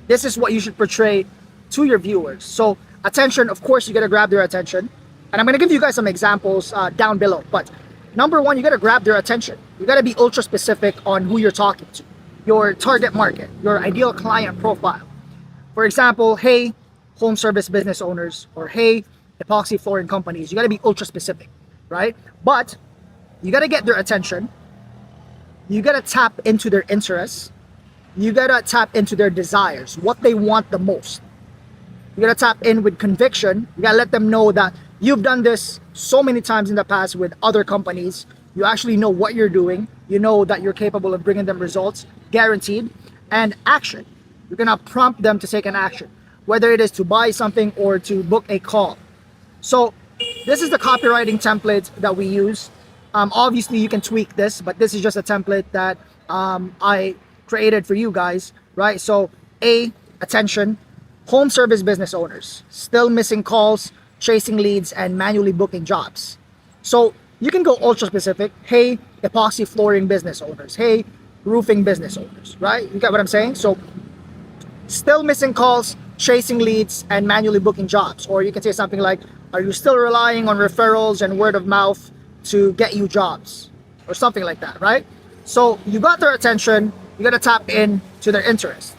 S1: This is what you should portray to your viewers. So attention, of course, you gotta grab their attention. And I'm gonna give you guys some examples down below. But number one, you gotta grab their attention. You gotta be ultra specific on who you're talking to, your target market, your ideal client profile. For example, hey, home service business owners, or hey, epoxy flooring companies. You gotta be ultra specific, right? But you gotta get their attention. You gotta tap into their interests. You gotta tap into their desires, what they want the most. You gotta tap in with conviction. You gotta let them know that you've done this so many times in the past with other companies. You actually know what you're doing. You know that you're capable of bringing them results, guaranteed. And action. You're gonna prompt them to take an action, whether it is to buy something or to book a call. So this is the copywriting template that we use. Obviously you can tweak this, but this is just a template that I created for you guys, right? So attention, home service business owners, still missing calls, chasing leads, and manually booking jobs. So you can go ultra specific. Hey, epoxy flooring business owners. Hey, roofing business owners, right? You get what I'm saying? So still missing calls, chasing leads, and manually booking jobs. Or you can say something like, are you still relying on referrals and word of mouth to get you jobs? Or something like that, right? So you got their attention, you gotta tap in to their interest.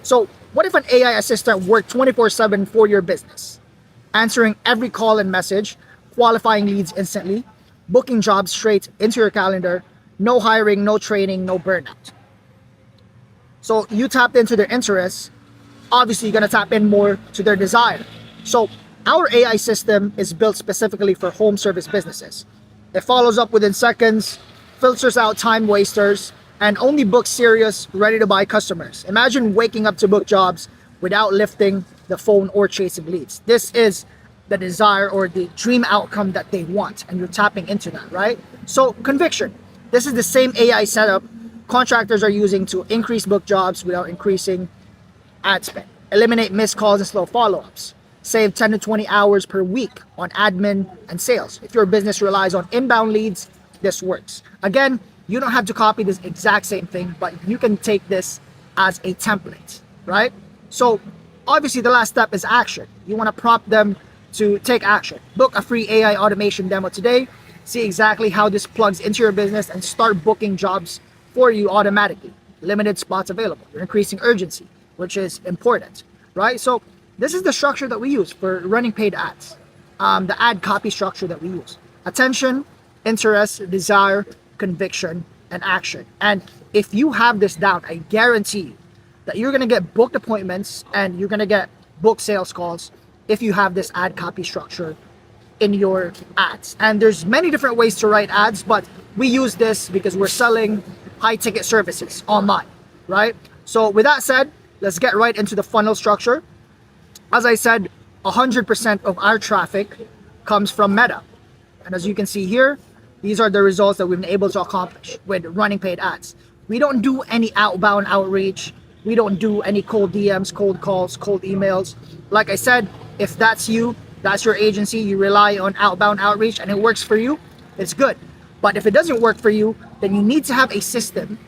S1: So what if an AI assistant worked 24/7 for your business? Answering every call and message, qualifying leads instantly, booking jobs straight into your calendar, no hiring, no training, no burnout. So you tapped into their interests. Obviously, you're gonna tap in more to their desire. So our AI system is built specifically for home service businesses. It follows up within seconds, filters out time wasters, and only books serious, ready to buy customers. Imagine waking up to book jobs without lifting the phone or chasing leads. This is the desire or the dream outcome that they want, and you're tapping into that, right? So conviction. This is the same AI setup contractors are using to increase book jobs without increasing ad spend. Eliminate missed calls and slow follow-ups. Save 10 to 20 hours per week on admin and sales. If your business relies on inbound leads, this works. Again, you don't have to copy this exact same thing, but you can take this as a template, right? So obviously the last step is action. You want to prompt them to take action. Book a free AI automation demo today. See exactly how this plugs into your business and start booking jobs for you automatically. Limited spots available. You're increasing urgency, which is important, right? So this is the structure that we use for running paid ads. The ad copy structure that we use. Attention, interest, desire, conviction, and action. And if you have this down, I guarantee you that you're gonna get booked appointments and you're gonna get booked sales calls if you have this ad copy structure in your ads. And there's many different ways to write ads, but we use this because we're selling high ticket services online, right? So with that said, let's get right into the funnel structure. As I said, 100% of our traffic comes from Meta. And as you can see here, these are the results that we've been able to accomplish with running paid ads. We don't do any outbound outreach. We don't do any cold DMs, cold calls, cold emails. Like I said, if that's you, that's your agency, you rely on outbound outreach and it works for you, it's good. But if it doesn't work for you, then you need to have a system,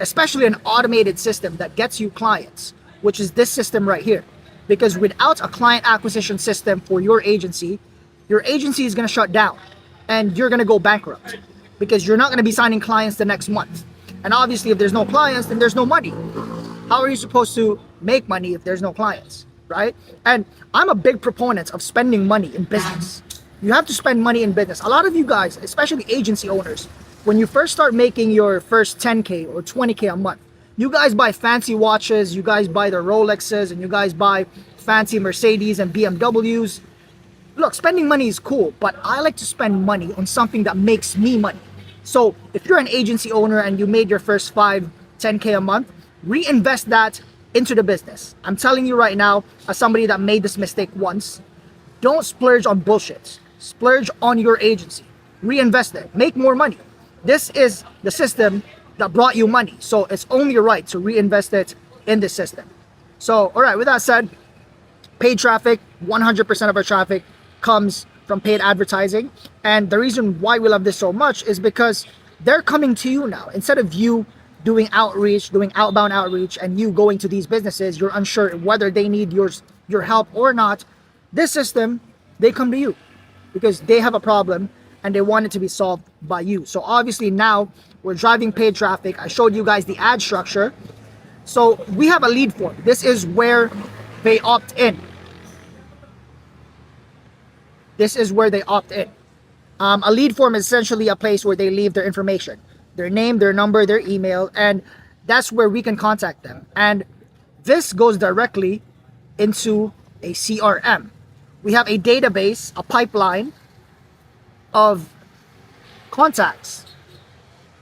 S1: especially an automated system that gets you clients, which is this system right here. Because without a client acquisition system for your agency is gonna shut down and you're gonna go bankrupt because you're not gonna be signing clients the next month. And obviously if there's no clients, then there's no money. How are you supposed to make money if there's no clients, right? And I'm a big proponent of spending money in business. You have to spend money in business. A lot of you guys, especially agency owners, when you first start making your first 10K or 20K a month, you guys buy fancy watches, you guys buy the Rolexes, and you guys buy fancy Mercedes and BMWs. Look, spending money is cool, but I like to spend money on something that makes me money. So if you're an agency owner and you made your first 10K a month, reinvest that into the business. I'm telling you right now, as somebody that made this mistake once, don't splurge on bullshit. Splurge on your agency. Reinvest it. Make more money. This is the system that brought you money. So it's only right to reinvest it in this system. So, all right, with that said, paid traffic, 100% of our traffic comes from paid advertising. And the reason why we love this so much is because they're coming to you now. Instead of you doing outreach, doing outbound outreach, and you going to these businesses, you're unsure whether they need your help or not. This system, they come to you because they have a problem and they want it to be solved by you. So obviously now we're driving paid traffic. I showed you guys the ad structure. So we have a lead form. This is where they opt in. This is where they opt in. A lead form is essentially a place where they leave their information, their name, their number, their email, and that's where we can contact them. And this goes directly into a CRM. We have a database, a pipeline of contacts,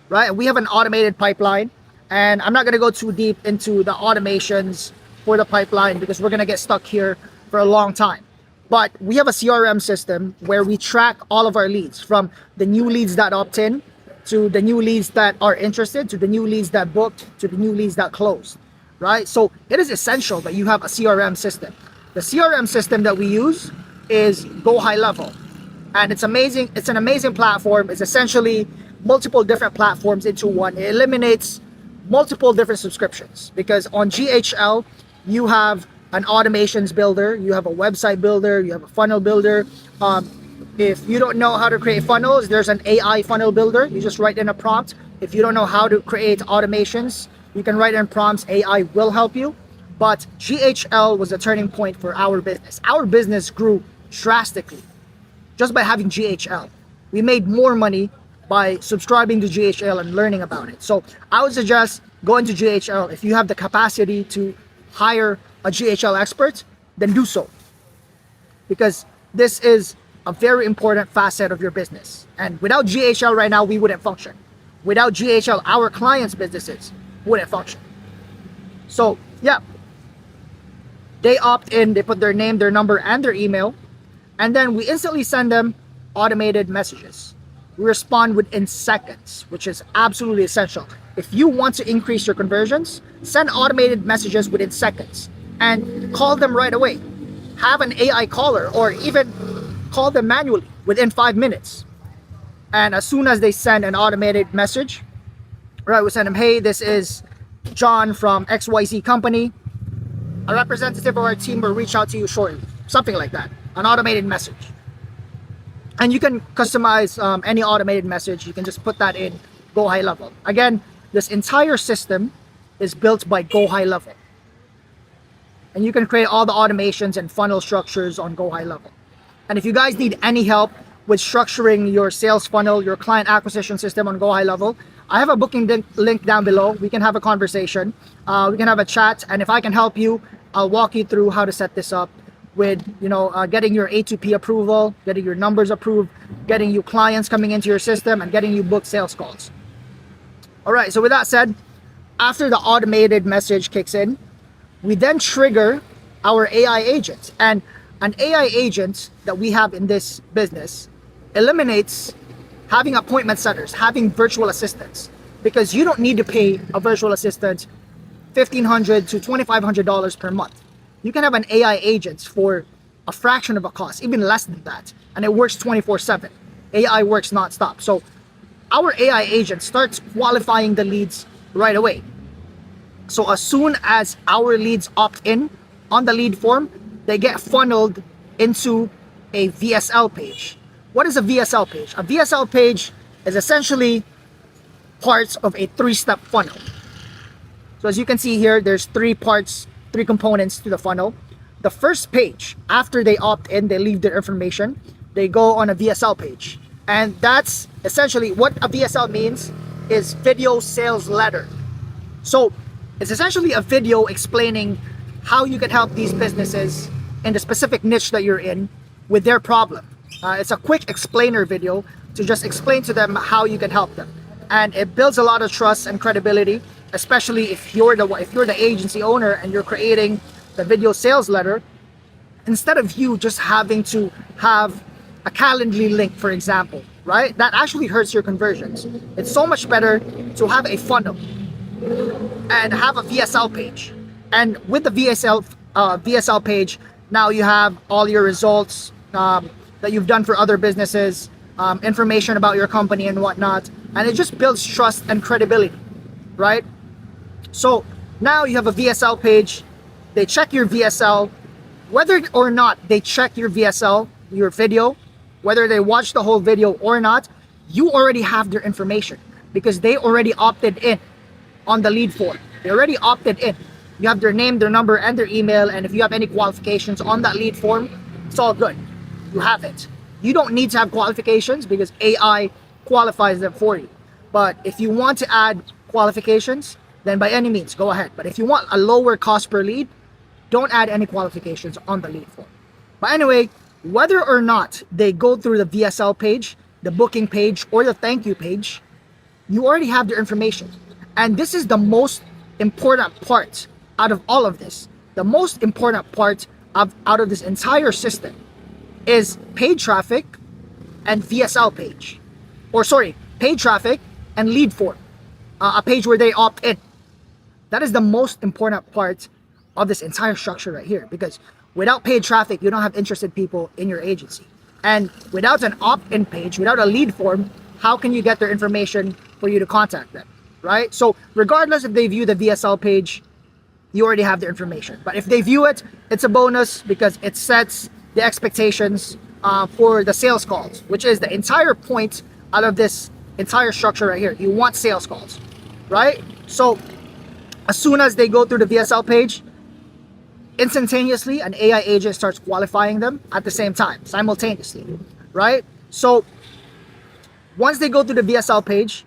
S1: right? We have an automated pipeline, and I'm not going to go too deep into the automations for the pipeline because we're going to get stuck here for a long time. But we have a CRM system where we track all of our leads, from the new leads that opt in, to the new leads that are interested, to the new leads that booked, to the new leads that closed, right? So it is essential that you have a CRM system. The CRM system that we use is Go High Level. And it's amazing. It's an amazing platform. It's essentially multiple different platforms into one. It eliminates multiple different subscriptions because on GHL, you have an automations builder, you have a website builder, you have a funnel builder. If you don't know how to create funnels, there's an AI funnel builder. You just write in a prompt. If you don't know how to create automations, you can write in prompts. AI will help you. But GHL was a turning point for our business. Our business grew drastically just by having GHL. We made more money by subscribing to GHL and learning about it. So I would suggest going to GHL. If you have the capacity to hire a GHL expert, then do so. Because this is a very important facet of your business. And without GHL right now, we wouldn't function. Without GHL, our clients' businesses wouldn't function. So yeah, they opt in, they put their name, their number, and their email, and then we instantly send them automated messages. We respond within seconds, which is absolutely essential. If you want to increase your conversions, send automated messages within seconds and call them right away. Have an AI caller or even call them manually within 5 minutes. And as soon as they send an automated message, right, we send them, hey, this is John from XYZ company. A representative of our team will reach out to you shortly. Something like that, an automated message. And you can customize any automated message. You can just put that in Go High Level. Again, this entire system is built by Go High Level. And you can create all the automations and funnel structures on Go High Level. And if you guys need any help with structuring your sales funnel, your client acquisition system on Go High Level, I have a booking link down below. We can have a conversation. We can have a chat. And if I can help you, I'll walk you through how to set this up with, getting your A2P approval, getting your numbers approved, getting you clients coming into your system, and getting you booked sales calls. All right, so with that said, after the automated message kicks in, we then trigger our AI agent. And an AI agent that we have in this business eliminates having appointment setters, having virtual assistants, because you don't need to pay a virtual assistant $1,500 to $2,500 per month. You can have an AI agent for a fraction of a cost, even less than that, and it works 24/7. AI works nonstop. So our AI agent starts qualifying the leads right away. So as soon as our leads opt in on the lead form, they get funneled into a VSL page. What is a VSL page? A VSL page is essentially parts of a 3-step funnel. So as you can see here, there's 3 parts three components to the funnel. The first page, after they opt in, they leave their information, they go on a VSL page. And that's essentially what a VSL means, is video sales letter. So it's essentially a video explaining how you can help these businesses in the specific niche that you're in with their problem. It's a quick explainer video to just explain to them how you can help them. And it builds a lot of trust and credibility, especially if you're the agency owner and you're creating the video sales letter. Instead of you just having to have a Calendly link, for example, right? That actually hurts your conversions. It's so much better to have a funnel and have a VSL page. And with the VSL page, now you have all your results that you've done for other businesses, information about your company and whatnot, and it just builds trust and credibility, right? So now you have a VSL page. They check your VSL, whether or not they check your VSL, your video, whether they watch the whole video or not, you already have their information because they already opted in on the lead form. They already opted in. You have their name, their number, and their email, and if you have any qualifications on that lead form, it's all good. You have it. You don't need to have qualifications because AI qualifies them for you. But if you want to add qualifications, then by any means, go ahead. But if you want a lower cost per lead, don't add any qualifications on the lead form. But anyway, whether or not they go through the VSL page, the booking page, or the thank you page, you already have their information. And this is the most important part out of all of this. The most important part out of this entire system is paid traffic and VSL page. Or sorry, paid traffic and lead form. A page where they opt in. That is the most important part of this entire structure right here, because without paid traffic, you don't have interested people in your agency. And without an opt-in page, without a lead form, how can you get their information for you to contact them, right? So regardless if they view the VSL page, you already have their information. But if they view it, it's a bonus because it sets the expectations for the sales calls, which is the entire point out of this entire structure right here. You want sales calls, right? So as soon as they go through the VSL page, instantaneously an AI agent starts qualifying them at the same time, simultaneously, right? So once they go through the VSL page,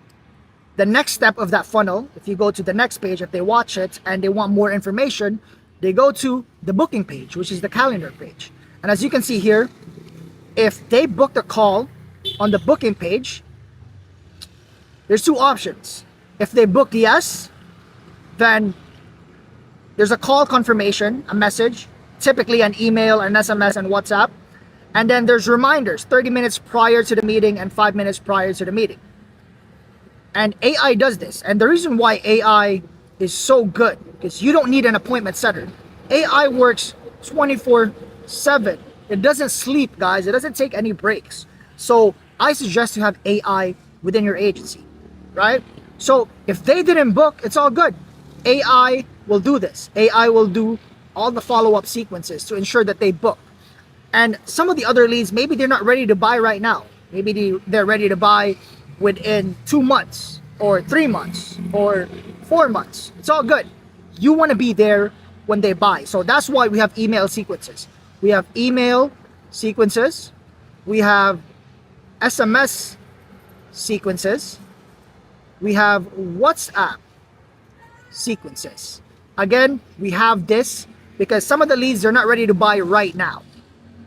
S1: the next step of that funnel, if you go to the next page, if they watch it and they want more information, they go to the booking page, which is the calendar page. And as you can see here, if they booked a call on the booking page, there's two options. If they booked yes, then there's a call confirmation, a message, typically an email, an SMS, and WhatsApp. And then there's reminders 30 minutes prior to the meeting and 5 minutes prior to the meeting. And AI does this. And the reason why AI is so good, because you don't need an appointment setter. AI works 24/7. It doesn't sleep, guys. It doesn't take any breaks. So I suggest you have AI within your agency, right? So if they didn't book, it's all good. AI will do this. AI will do all the follow-up sequences to ensure that they book. And some of the other leads, maybe they're not ready to buy right now. Maybe they're ready to buy within 2 months or 3 months or 4 months. It's all good. You want to be there when they buy. So that's why we have email sequences. We have email sequences. We have SMS sequences. We have WhatsApp sequences. Again, we have this because some of the leads they're not ready to buy right now.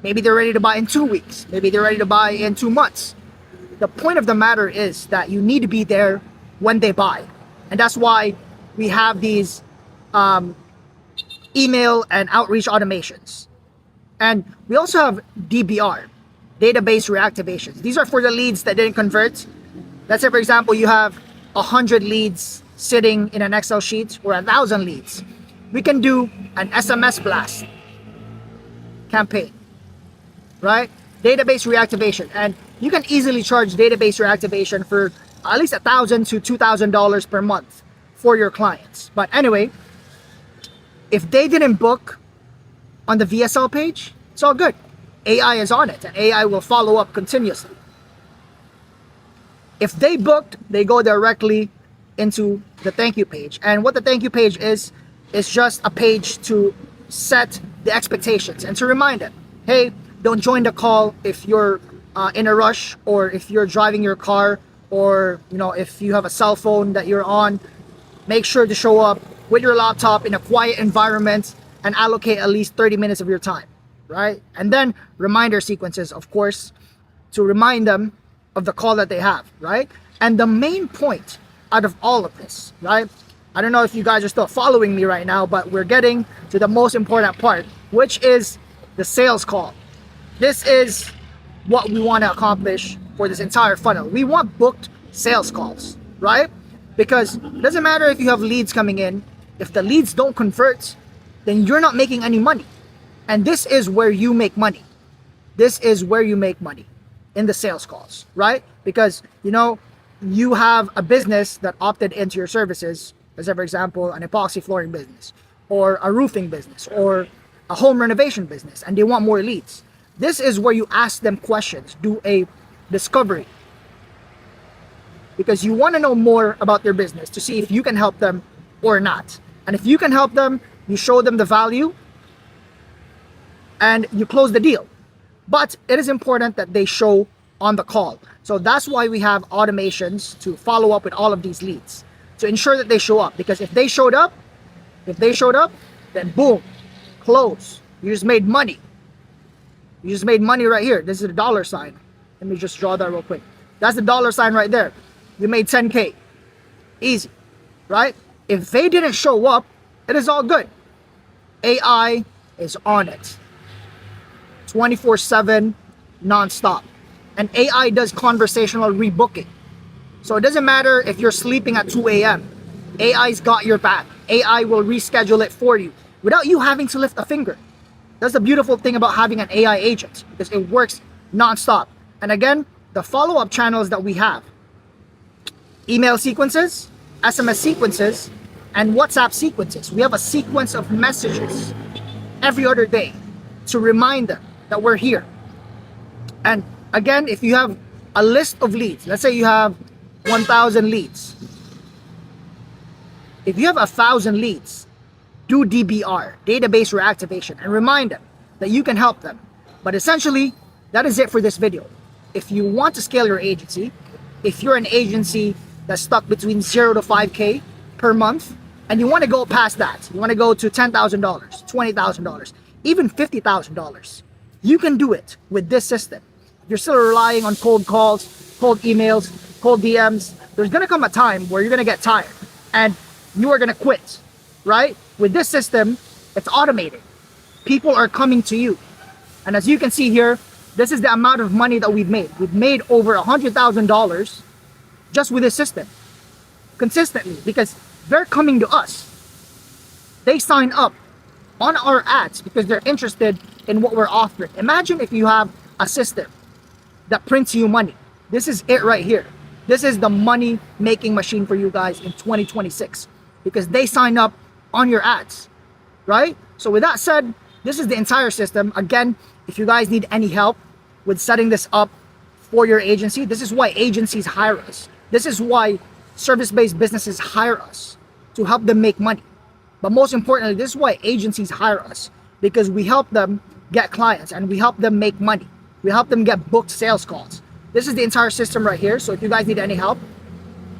S1: Maybe they're ready to buy in 2 weeks. Maybe they're ready to buy in 2 months. The point of the matter is that you need to be there when they buy. And that's why we have these email and outreach automations. And we also have DBR, database reactivations. These are for the leads that didn't convert. Let's say, for example, you have 100 leads sitting in an Excel sheet or 1,000 leads. We can do an SMS blast campaign, right? Database reactivation. And you can easily charge database reactivation for at least $1,000 to $2,000 per month for your clients. But anyway, if they didn't book on the VSL page, it's all good. AI is on it and AI will follow up continuously. If they booked, they go directly into the thank you page. And what the thank you page is is just a page to set the expectations and to remind them, hey, don't join the call if you're in a rush, or if you're driving your car, or if you have a cell phone that you're on. Make sure to show up with your laptop in a quiet environment and allocate at least 30 minutes of your time, right? And then reminder sequences, of course, to remind them of the call that they have, right? And the main point out of all of this, right? I don't know if you guys are still following me right now, but we're getting to the most important part, which is the sales call. This is what we want to accomplish for this entire funnel. We want booked sales calls, right? Because it doesn't matter if you have leads coming in. If the leads don't convert, then you're not making any money. And this is where you make money. This is where you make money, in the sales calls, right? Because, you have a business that opted into your services, as for example, an epoxy flooring business, or a roofing business, or a home renovation business, and they want more leads. This is where you ask them questions, do a discovery, because you want to know more about their business to see if you can help them or not. And if you can help them, you show them the value and you close the deal. But it is important that they show on the call. So that's why we have automations to follow up with all of these leads, to ensure that they show up. Because if they showed up, then boom, close. You just made money. You just made money right here. This is the dollar sign. Let me just draw that real quick. That's the dollar sign right there. You made 10K. Easy, right? If they didn't show up, it is all good. AI is on it 24/7, non-stop. And AI does conversational rebooking. So it doesn't matter if you're sleeping at 2 a.m. AI's got your back. AI will reschedule it for you without you having to lift a finger. That's the beautiful thing about having an AI agent, because it works non-stop. And again, the follow-up channels that we have: email sequences, SMS sequences, and WhatsApp sequences. We have a sequence of messages every other day to remind them that we're here. And again, if you have a list of leads, let's say you have 1,000 leads. If you have 1,000 leads, do DBR, database reactivation, and remind them that you can help them. But essentially, that is it for this video. If you want to scale your agency, if you're an agency that's stuck between 0 to 5K per month, and you want to go past that, you want to go to $10,000, $20,000, even $50,000, you can do it with this system. If you're still relying on cold calls, cold emails, cold DMs, there's going to come a time where you're going to get tired and you are going to quit, right? With this system, it's automated. People are coming to you. And as you can see here, this is the amount of money that we've made. We've made over $100,000 just with this system, consistently, because they're coming to us. They sign up on our ads because they're interested in what we're offering. Imagine if you have a system that prints you money. This is it right here. This is the money making machine for you guys in 2026, because they sign up on your ads, right? So with that said, this is the entire system. Again, if you guys need any help with setting this up for your agency, this is why agencies hire us. This is why service-based businesses hire us, to help them make money. But most importantly, this is why agencies hire us, because we help them get clients and we help them make money. We help them get booked sales calls. This is the entire system right here. So if you guys need any help,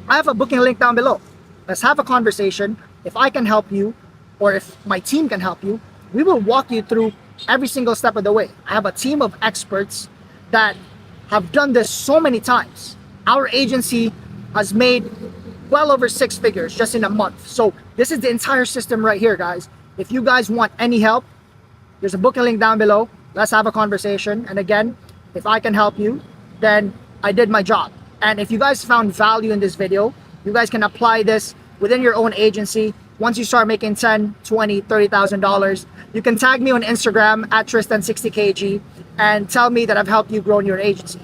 S1: I have a booking link down below. Let's have a conversation. If I can help you, or if my team can help you, we will walk you through every single step of the way. I have a team of experts that have done this so many times. Our agency has made well over 6 figures just in a month. So this is the entire system right here, guys. If you guys want any help, there's a booking link down below. Let's have a conversation. And again, if I can help you, then I did my job. And if you guys found value in this video, you guys can apply this within your own agency. Once you start making $10, $20, $30,000, you can tag me on Instagram at Tristan60kg and tell me that I've helped you grow in your agency.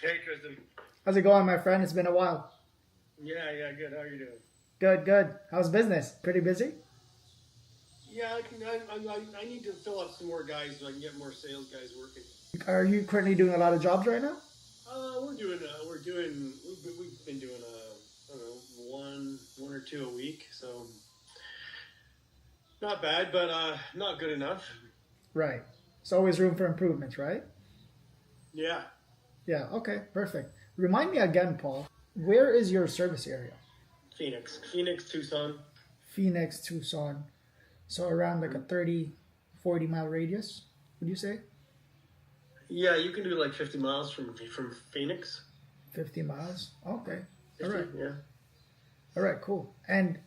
S2: Hey, Tristan.
S1: How's it going, my friend? It's been a while.
S2: Yeah, good. How are you doing?
S1: Good. How's business? Pretty busy?
S2: Yeah, I need to fill up some more guys so I can get more sales guys working.
S1: Are you currently doing a lot of jobs right now?
S2: We've been doing, I don't know, one or two a week, so not bad, but not good enough.
S1: Right. It's always room for improvement, right?
S2: Yeah.
S1: Yeah. Okay. Perfect. Remind me again, Paul. Where is your service area?
S2: Phoenix, Tucson.
S1: Phoenix, Tucson. So around like a 30, 40 mile radius, would you say?
S2: Yeah, you can do like 50 miles from Phoenix.
S1: 50 miles. Okay. All
S2: 50,
S1: right.
S2: yeah.
S1: All right. Cool. And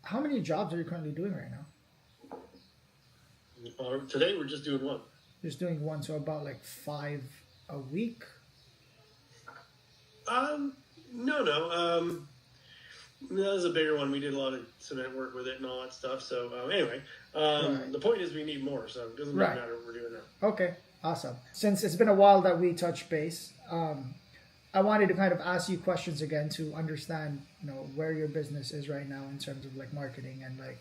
S1: how many jobs are you currently doing right now?
S2: Today we're just doing one.
S1: Just doing one, so about like 5 a week.
S2: No. That was a bigger one. We did a lot of cement work with it and all that stuff. So anyway,
S1: Right.
S2: the point is we need more. So it doesn't
S1: Right.
S2: matter what we're doing now.
S1: Okay, awesome. Since it's been a while that we touched base, I wanted to kind of ask you questions again to understand, where your business is right now in terms of like marketing and like,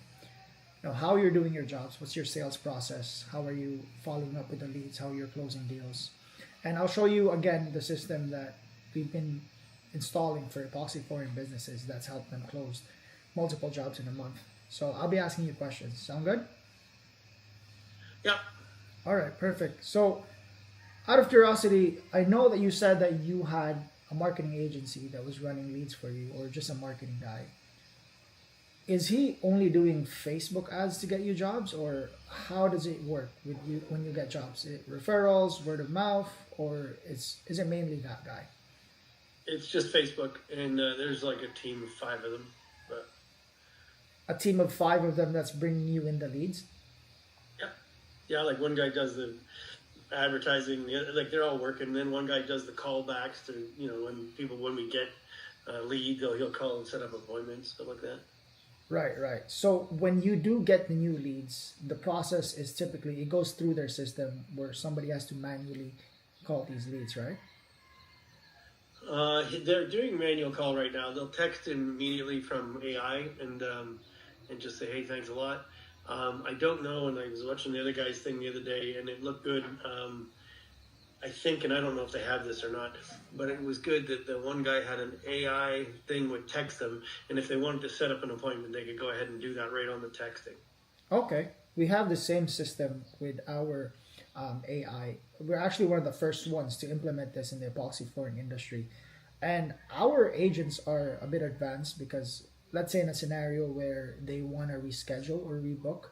S1: how you're doing your jobs. What's your sales process? How are you following up with the leads? How you're closing deals? And I'll show you again the system that we've been installing for epoxy flooring businesses that's helped them close multiple jobs in a month. So I'll be asking you questions. Sound good?
S2: Yeah.
S1: All right, perfect. So, out of curiosity, I know that you said that you had a marketing agency that was running leads for you, or just a marketing guy. Is he only doing Facebook ads to get you jobs, or how does it work with you when you get jobs? Is it referrals, word of mouth, or is it mainly that guy?
S2: It's just Facebook, and there's like a team of 5 of them. But
S1: A team of 5 of them that's bringing you in the leads?
S2: yeah, like one guy does the advertising, like they're all working. And then one guy does the callbacks to, when we get lead, he'll call and set up appointments, stuff like that.
S1: Right. So when you do get the new leads, the process is typically it goes through their system where somebody has to manually call these leads, right?
S2: They're doing manual call right now. They'll text immediately from AI and just say, hey, thanks a lot. I don't know, and I was watching the other guy's thing the other day, and it looked good. I think, and I don't know if they have this or not, but it was good that the one guy had an AI thing would text them, and if they wanted to set up an appointment, they could go ahead and do that right on the texting.
S1: Okay. We have the same system with our AI. We're actually one of the first ones to implement this in the epoxy flooring industry. And our agents are a bit advanced because let's say in a scenario where they want to reschedule or rebook,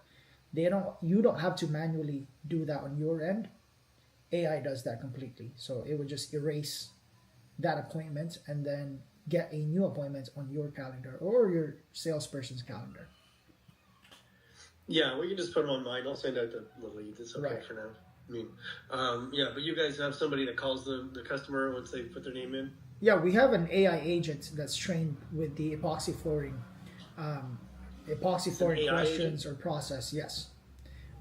S1: you don't have to manually do that on your end. AI does that completely. So it would just erase that appointment and then get a new appointment on your calendar or your salesperson's calendar.
S2: Yeah, we can just put them on mine. I'll send out the leads. It's okay
S1: Right.
S2: for now. I mean, yeah, but you guys have somebody that calls the customer once they put their name in?
S1: Yeah, we have an AI agent that's trained with the epoxy flooring
S2: AI
S1: questions or process. Yes,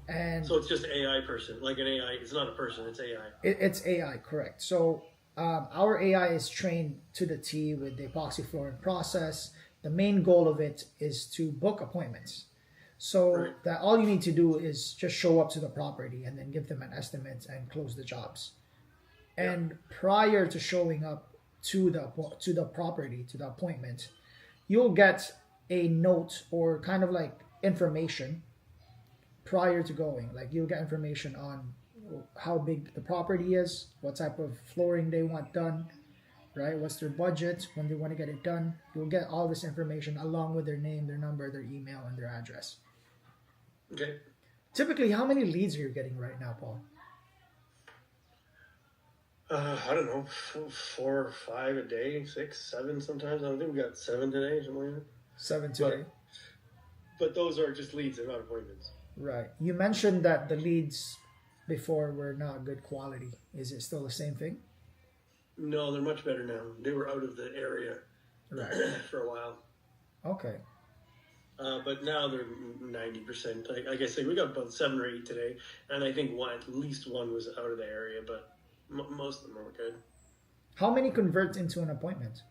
S1: and
S2: So it's just AI person, like an AI. It's not a person, it's AI.
S1: it's AI, correct. So our AI is trained to the T with the epoxy flooring process. The main goal of it is to book appointments. So
S2: Right.
S1: that all you need to do is just show up to the property and then give them an estimate and close the jobs. And prior to showing up to the property, to the appointment, you'll get a note or kind of like information prior to going. Like you'll get information on how big the property is, what type of flooring they want done, right? What's their budget, when they want to get it done. You'll get all this information along with their name, their number, their email, and their address.
S2: Okay.
S1: Typically, how many leads are you getting right now, Paul?
S2: I don't know, 4 or 5 a day, 6, 7 sometimes. I think we got 7 today, something like that.
S1: 7 today.
S2: But those are just leads, they're not appointments.
S1: Right. You mentioned that the leads before were not good quality. Is it still the same thing?
S2: No, they're much better now. They were out of the area
S1: Right.
S2: for a while.
S1: Okay.
S2: But now they're 90%. Like I said, we got about 7 or 8 today, and I think at least one was out of the area, but most of them were good.
S1: How many convert into an appointment?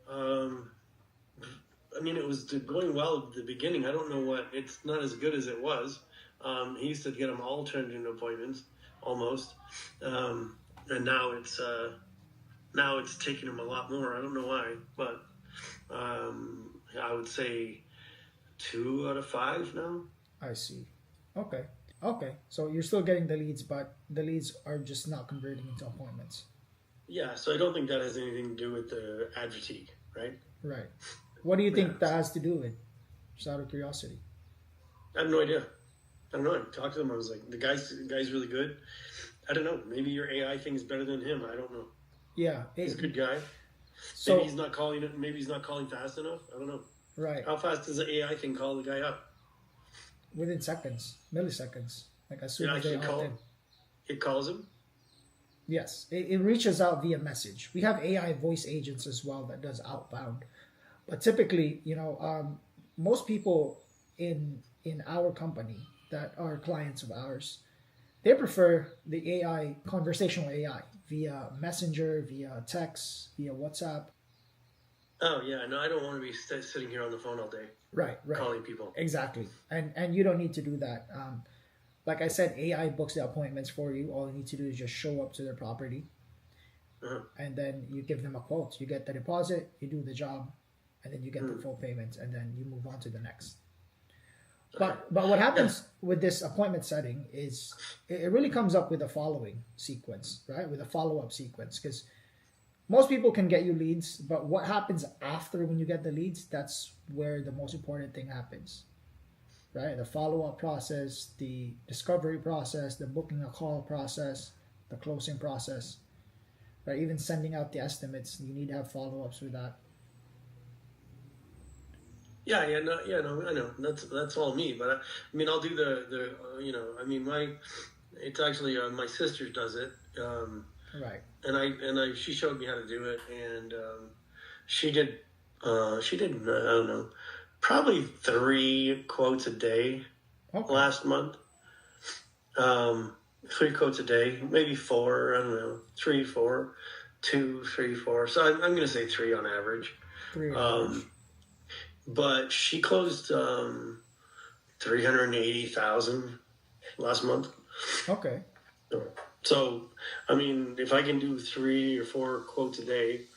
S2: I mean, it was going well at the beginning. I don't know what. It's not as good as it was. He used to get them all turned into appointments, almost, and now it's taking him a lot more. I don't know why, but I would say 2 out of 5 now.
S1: I see. Okay. Okay. So you're still getting the leads, but the leads are just not converting into appointments.
S2: Yeah, so I don't think that has anything to do with the ad fatigue, right?
S1: Right. What do you think
S2: Yeah.
S1: that has to do with? Just out of curiosity.
S2: I have no idea. I don't know. I talked to them. I was like, the guy's really good. I don't know. Maybe your AI thing's better than him. I don't know.
S1: Yeah.
S2: He's a good guy.
S1: So
S2: Maybe he's not calling it. Maybe he's not calling fast enough. I don't know.
S1: right.
S2: How fast does the AI thing call the guy up?
S1: Within seconds, milliseconds, like as soon
S2: It
S1: as they
S2: actually
S1: opt in.
S2: It calls him.
S1: Yes, it reaches out via message. We have AI voice agents as well that does outbound, but typically, most people in our company that are clients of ours, they prefer the AI, conversational AI, via Messenger, via text, via WhatsApp.
S2: Oh yeah, no, I don't want to be sitting here on the phone all day
S1: Right, right.
S2: calling people.
S1: Exactly. And you don't need to do that. Like I said, AI books the appointments for you. All you need to do is just show up to their property,
S2: Uh-huh.
S1: and then you give them a quote. You get the deposit, you do the job, and then you get the full payment, and then you move on to the next. But what happens with this appointment setting is it really comes up with a following sequence, right? With a follow-up sequence, because most people can get you leads, but what happens after when you get the leads, that's where the most important thing happens, right? The follow-up process, the discovery process, the booking a call process, the closing process, right? Even sending out the estimates, you need to have follow-ups with that.
S2: Yeah, no, I know that's all me. But I mean, I'll do I mean, it's actually my sister does it,
S1: Right.
S2: and she showed me how to do it, and she did, I don't know, probably 3 quotes a day
S1: Okay.
S2: last month. 3 quotes a day, maybe 4. I don't know, 3, 4, 2, 3, 4. So I'm going to say 3 on average.
S1: 3.
S2: But she closed 380,000 last month.
S1: Okay.
S2: So, I mean, if I can do 3 or 4 quotes a day,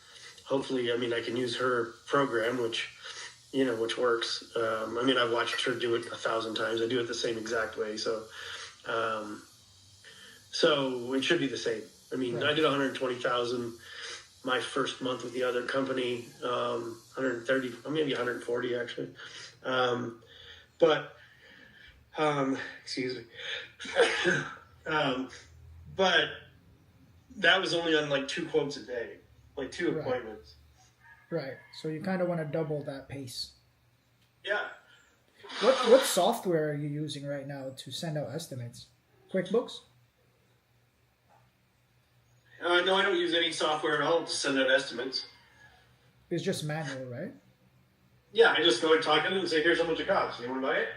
S2: hopefully, I mean, I can use her program, which works. I mean, I've watched her do it 1,000 times. I do it the same exact way. So it should be the same. I mean,
S1: Right.
S2: I did 120,000 my first month with the other company, 130, maybe 140 actually. Excuse me. But that was only on like 2 quotes a day, like 2
S1: Right.
S2: appointments.
S1: Right. So you kind of want to double that pace.
S2: Yeah.
S1: What software are you using right now to send out estimates? QuickBooks?
S2: No, I don't use any software at all to send out estimates.
S1: It's just manual, right?
S2: Yeah, I just go and talk to them and say, here's how much it costs. You want to buy it?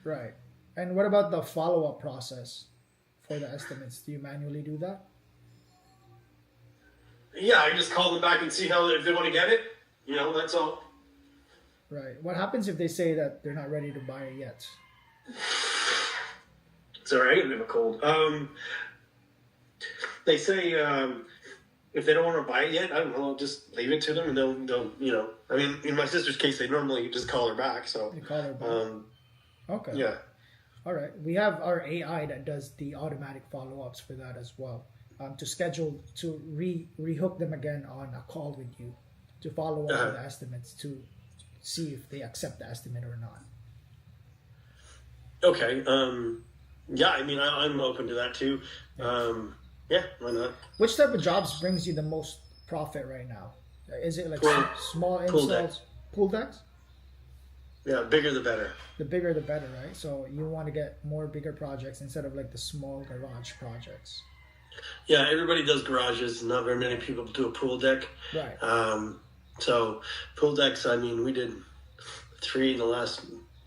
S1: Right. And what about the follow-up process for the estimates? Do you manually do that?
S2: Yeah, I just call them back and see if they want to get it. That's all.
S1: Right. What happens if they say that they're not ready to buy it yet?
S2: Sorry, I have a cold. They say if they don't want to buy it yet, I don't know, I'll just leave it to them, and they'll. I mean, in my sister's case, they normally just call her back. So.
S1: You call her back. Okay.
S2: Yeah.
S1: All right. We have our AI that does the automatic follow-ups for that as well. To schedule to rehook them again on a call with you to follow up with the estimates to see if they accept the estimate or not.
S2: Okay. Yeah, I mean, I'm open to that too. Yeah, why not?
S1: Which type of jobs brings you the most profit right now? Is it like small
S2: Pool
S1: installs?
S2: decks.
S1: Pool decks?
S2: Yeah, bigger the better.
S1: The bigger the better, right? So you want to get more bigger projects instead of like the small garage projects.
S2: Yeah, everybody does garages. Not very many people do a pool deck.
S1: Right.
S2: So pool decks, I mean, we did 3 in the last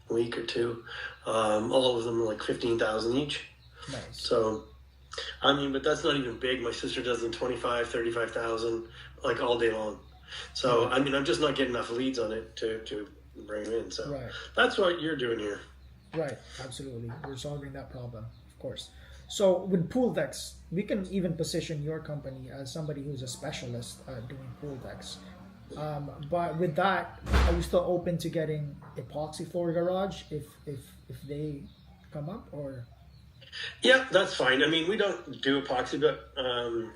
S2: week or 2. All of them are like 15,000 each.
S1: Nice.
S2: So, I mean, but that's not even big. My sister does them 25, 35,000, like all day long. So, I mean, I'm just not getting enough leads on it to bring them in. So
S1: Right.
S2: that's what you're doing here.
S1: Right, absolutely. We're solving that problem, of course. So with pool decks, we can even position your company as somebody who's a specialist doing pool decks. But with that, are you still open to getting epoxy floor garage if they come up or?
S2: Yeah, that's fine. I mean, we don't do epoxy, but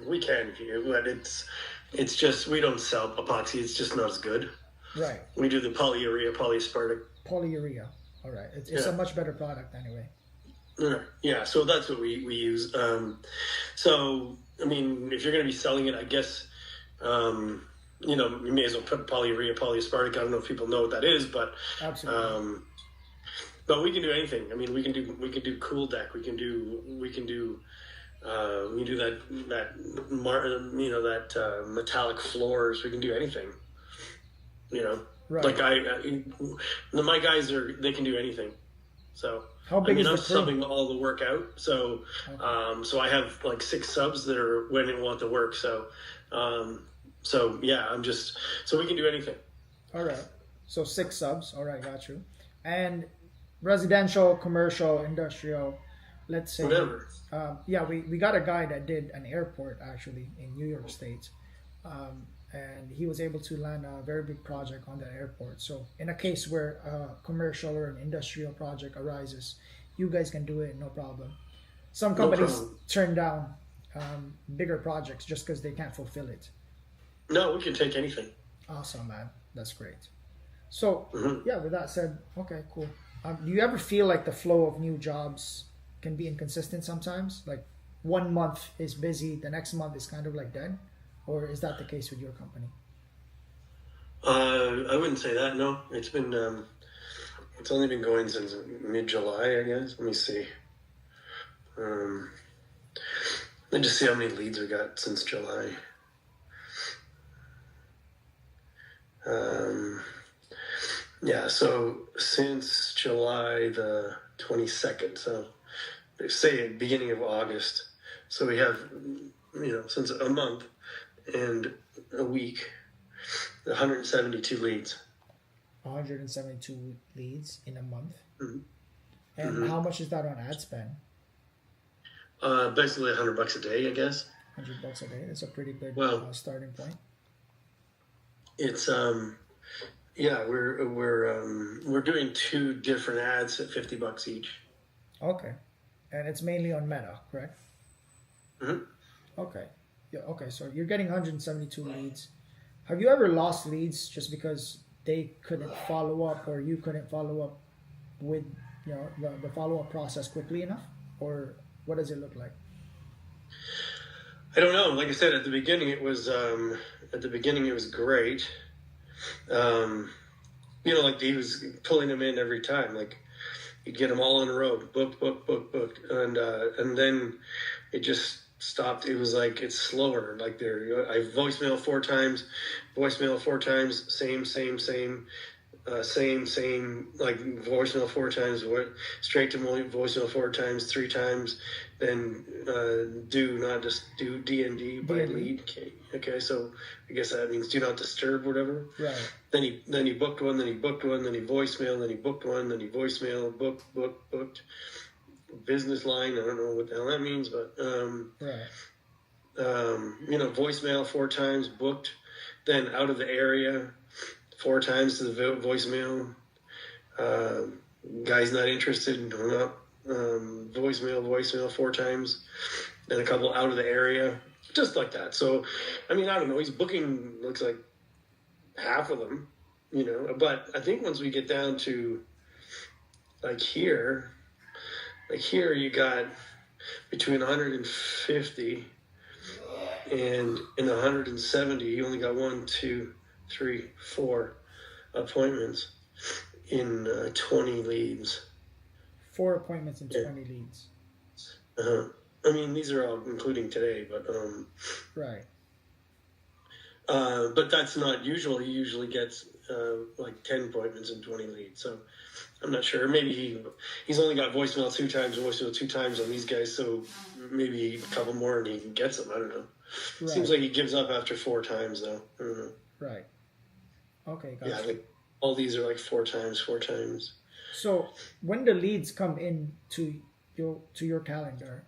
S2: we can here. But it's just we don't sell epoxy. It's just not as good.
S1: Right.
S2: We do the polyurea, polyaspartic.
S1: Polyurea. All right. It's a
S2: Yeah.
S1: much better product anyway.
S2: Yeah, so that's what we use. So, I mean, if you're going to be selling it, I guess, you may as well put polyurea, polyaspartic. I don't know if people know what that is,
S1: Absolutely.
S2: but we can do anything. I mean, we can do cool deck. We can do that metallic floors. We can do anything. You know,
S1: Right.
S2: like my guys they can do anything. So
S1: How big
S2: I'm
S1: is the crew?
S2: subbing all the work out. So so I have like 6 subs that are when they want the work. So yeah, so we can do anything.
S1: All right. So 6 subs. All right, got you. And residential, commercial, industrial, let's say.
S2: Whatever.
S1: Yeah, we got a guy that did an airport actually in New York State. And he was able to land a very big project on that airport. So in a case where a commercial or an industrial project arises, you guys can do it, no problem. Some
S2: No
S1: companies
S2: problem.
S1: turn down bigger projects just because they can't fulfill it.
S2: No, we can take anything.
S1: Awesome, man. That's great. So,
S2: Mhm.
S1: yeah, with that said, okay, cool. Do you ever feel like the flow of new jobs can be inconsistent sometimes? Like 1 month is busy, the next month is kind of like dead? Or is that the case with your company?
S2: I wouldn't say that. No, it's only been going since mid-July, I guess. Let me see. Um, let me just see how many leads we got since July. Yeah, so since July the 22nd, so they say beginning of August. So we have, since a month and a week, 172 leads.
S1: 172 leads in a month.
S2: Mhm.
S1: And
S2: Mhm.
S1: how much is that on ad spend?
S2: Basically $100 a day, I guess.
S1: $100 a day. That's a pretty good
S2: Well,
S1: starting point.
S2: it's yeah, we're doing 2 different ads at $50 each.
S1: Okay. And it's mainly on Meta, correct?
S2: hmm
S1: Okay. Yeah, okay. So you're getting 172 leads. Have you ever lost leads just because they couldn't follow up or you couldn't follow up with, the follow-up process quickly enough? Or what does it look like?
S2: I don't know. Like I said, at the beginning it was great. Like he was pulling them in every time. Like he'd get them all in a row, booked, and then it just stopped. It was like it's slower. Like I voicemail 4 times, same. Like voicemail 4 times, straight to voicemail 4 times, 3 times, then not just do D&D by
S1: D&D.
S2: lead. Okay, so I guess that means do not disturb, whatever.
S1: Right.
S2: Then he booked one, then he booked one, then he voicemail, then he booked one, then he voicemail, booked. Business line, I don't know what the hell that means, but
S1: Right.
S2: voicemail 4 times, booked, then out of the area 4 times to the voicemail. Guy's not interested, hung up. Voicemail 4 times, then a couple out of the area, just like that. So, I mean, I don't know. He's booking, looks like half of them, But I think once we get down to like here you got between 150 and in 170, you only got 1, 2, 3, 4 appointments in 20 leads.
S1: 4 appointments and
S2: Yeah.
S1: 20 leads.
S2: I mean, these are all including today, but
S1: Right.
S2: but that's not usual. He usually gets like 10 appointments and 20 leads. So I'm not sure. Maybe he's only got voicemail 2 times on these guys. So maybe a couple more and he gets them. I don't know.
S1: Right.
S2: Seems like he gives up after 4 times though. I don't know.
S1: Right. Okay,
S2: Yeah,
S1: gotcha.
S2: like all these are like 4 times.
S1: So when the leads come in to your calendar,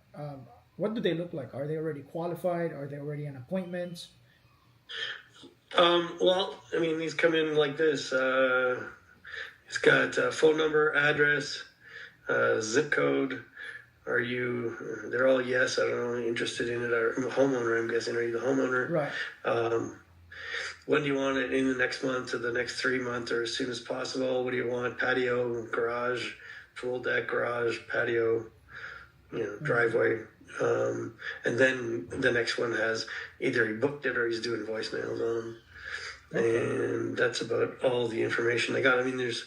S1: what do they look like? Are they already qualified? Are they already an appointment?
S2: Well, I mean, these come in like this. It's got phone number, address, zip code. Are you? They're all yes. I don't know. Interested in it? I'm a homeowner. I'm guessing. Are you the homeowner?
S1: Right.
S2: When do you want it? In the next month, or the next 3 months, or as soon as possible? What do you want? Patio, garage, full deck, garage, patio, driveway. And then the next one has either he booked it or he's doing voicemails on them.
S1: Okay.
S2: And that's about all the information I got. I mean, there's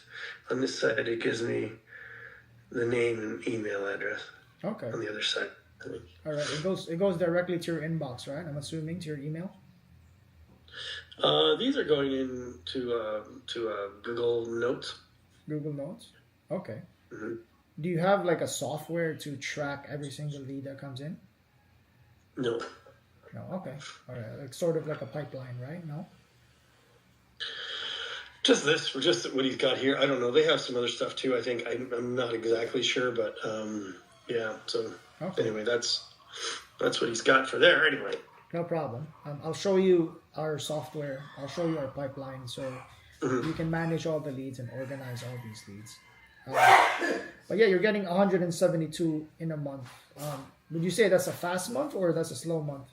S2: on this side it gives me the name and email address.
S1: Okay.
S2: On the other side, I think.
S1: All right. It goes directly to your inbox, right? I'm assuming to your email.
S2: These are going into Google Notes.
S1: Google Notes. Okay.
S2: Mm-hmm.
S1: Do you have like a software to track every single lead that comes in?
S2: No.
S1: No. Okay. All right. Like sort of like a pipeline, right? No.
S2: Just this, just what he's got here. I don't know. They have some other stuff too. I think I'm not exactly sure, but yeah. So
S1: Okay.
S2: anyway, that's what he's got for there. Anyway.
S1: No problem. I'll show you our software. I'll show you our pipeline so you can manage all the leads and organize all these leads. But yeah, you're getting 172 in a month. Would you say that's a fast month or that's a slow month?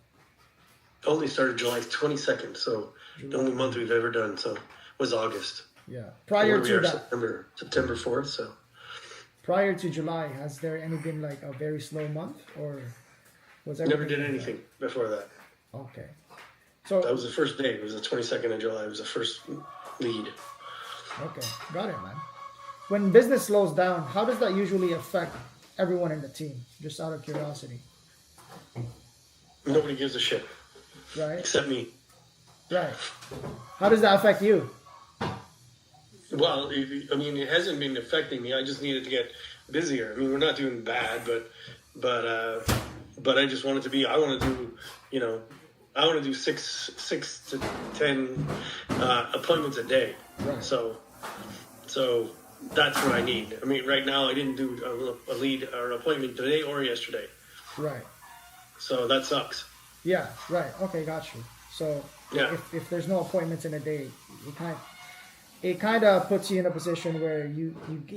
S2: Only started July 22nd, so the only month we've ever done. So was August.
S1: Yeah. Prior to that,
S2: September 4th. So
S1: prior to July, has there any been like a very slow month or was
S2: never
S1: everything
S2: did
S1: like
S2: anything before that.
S1: that? Okay.
S2: That
S1: So
S2: was the first day. It was the 22nd of July. It was the first lead.
S1: okay, got it, man. When business slows down, how does that usually affect everyone in the team? Just out of curiosity,
S2: Nobody gives a shit
S1: right?
S2: except me.
S1: Right. How does that affect you?
S2: Well, I mean, it hasn't been affecting me. I just needed to get busier. I mean, we're not doing bad, but I just wanted to be. I want to do, I want to do six to 10 appointments a day.
S1: Right.
S2: So that's what I need. I mean, right now I didn't do a lead or an appointment today or yesterday.
S1: Right.
S2: So that sucks.
S1: Yeah. Right. Okay. Got you. So
S2: Yeah.
S1: if there's no appointments in a day, it kind of puts you in a position where you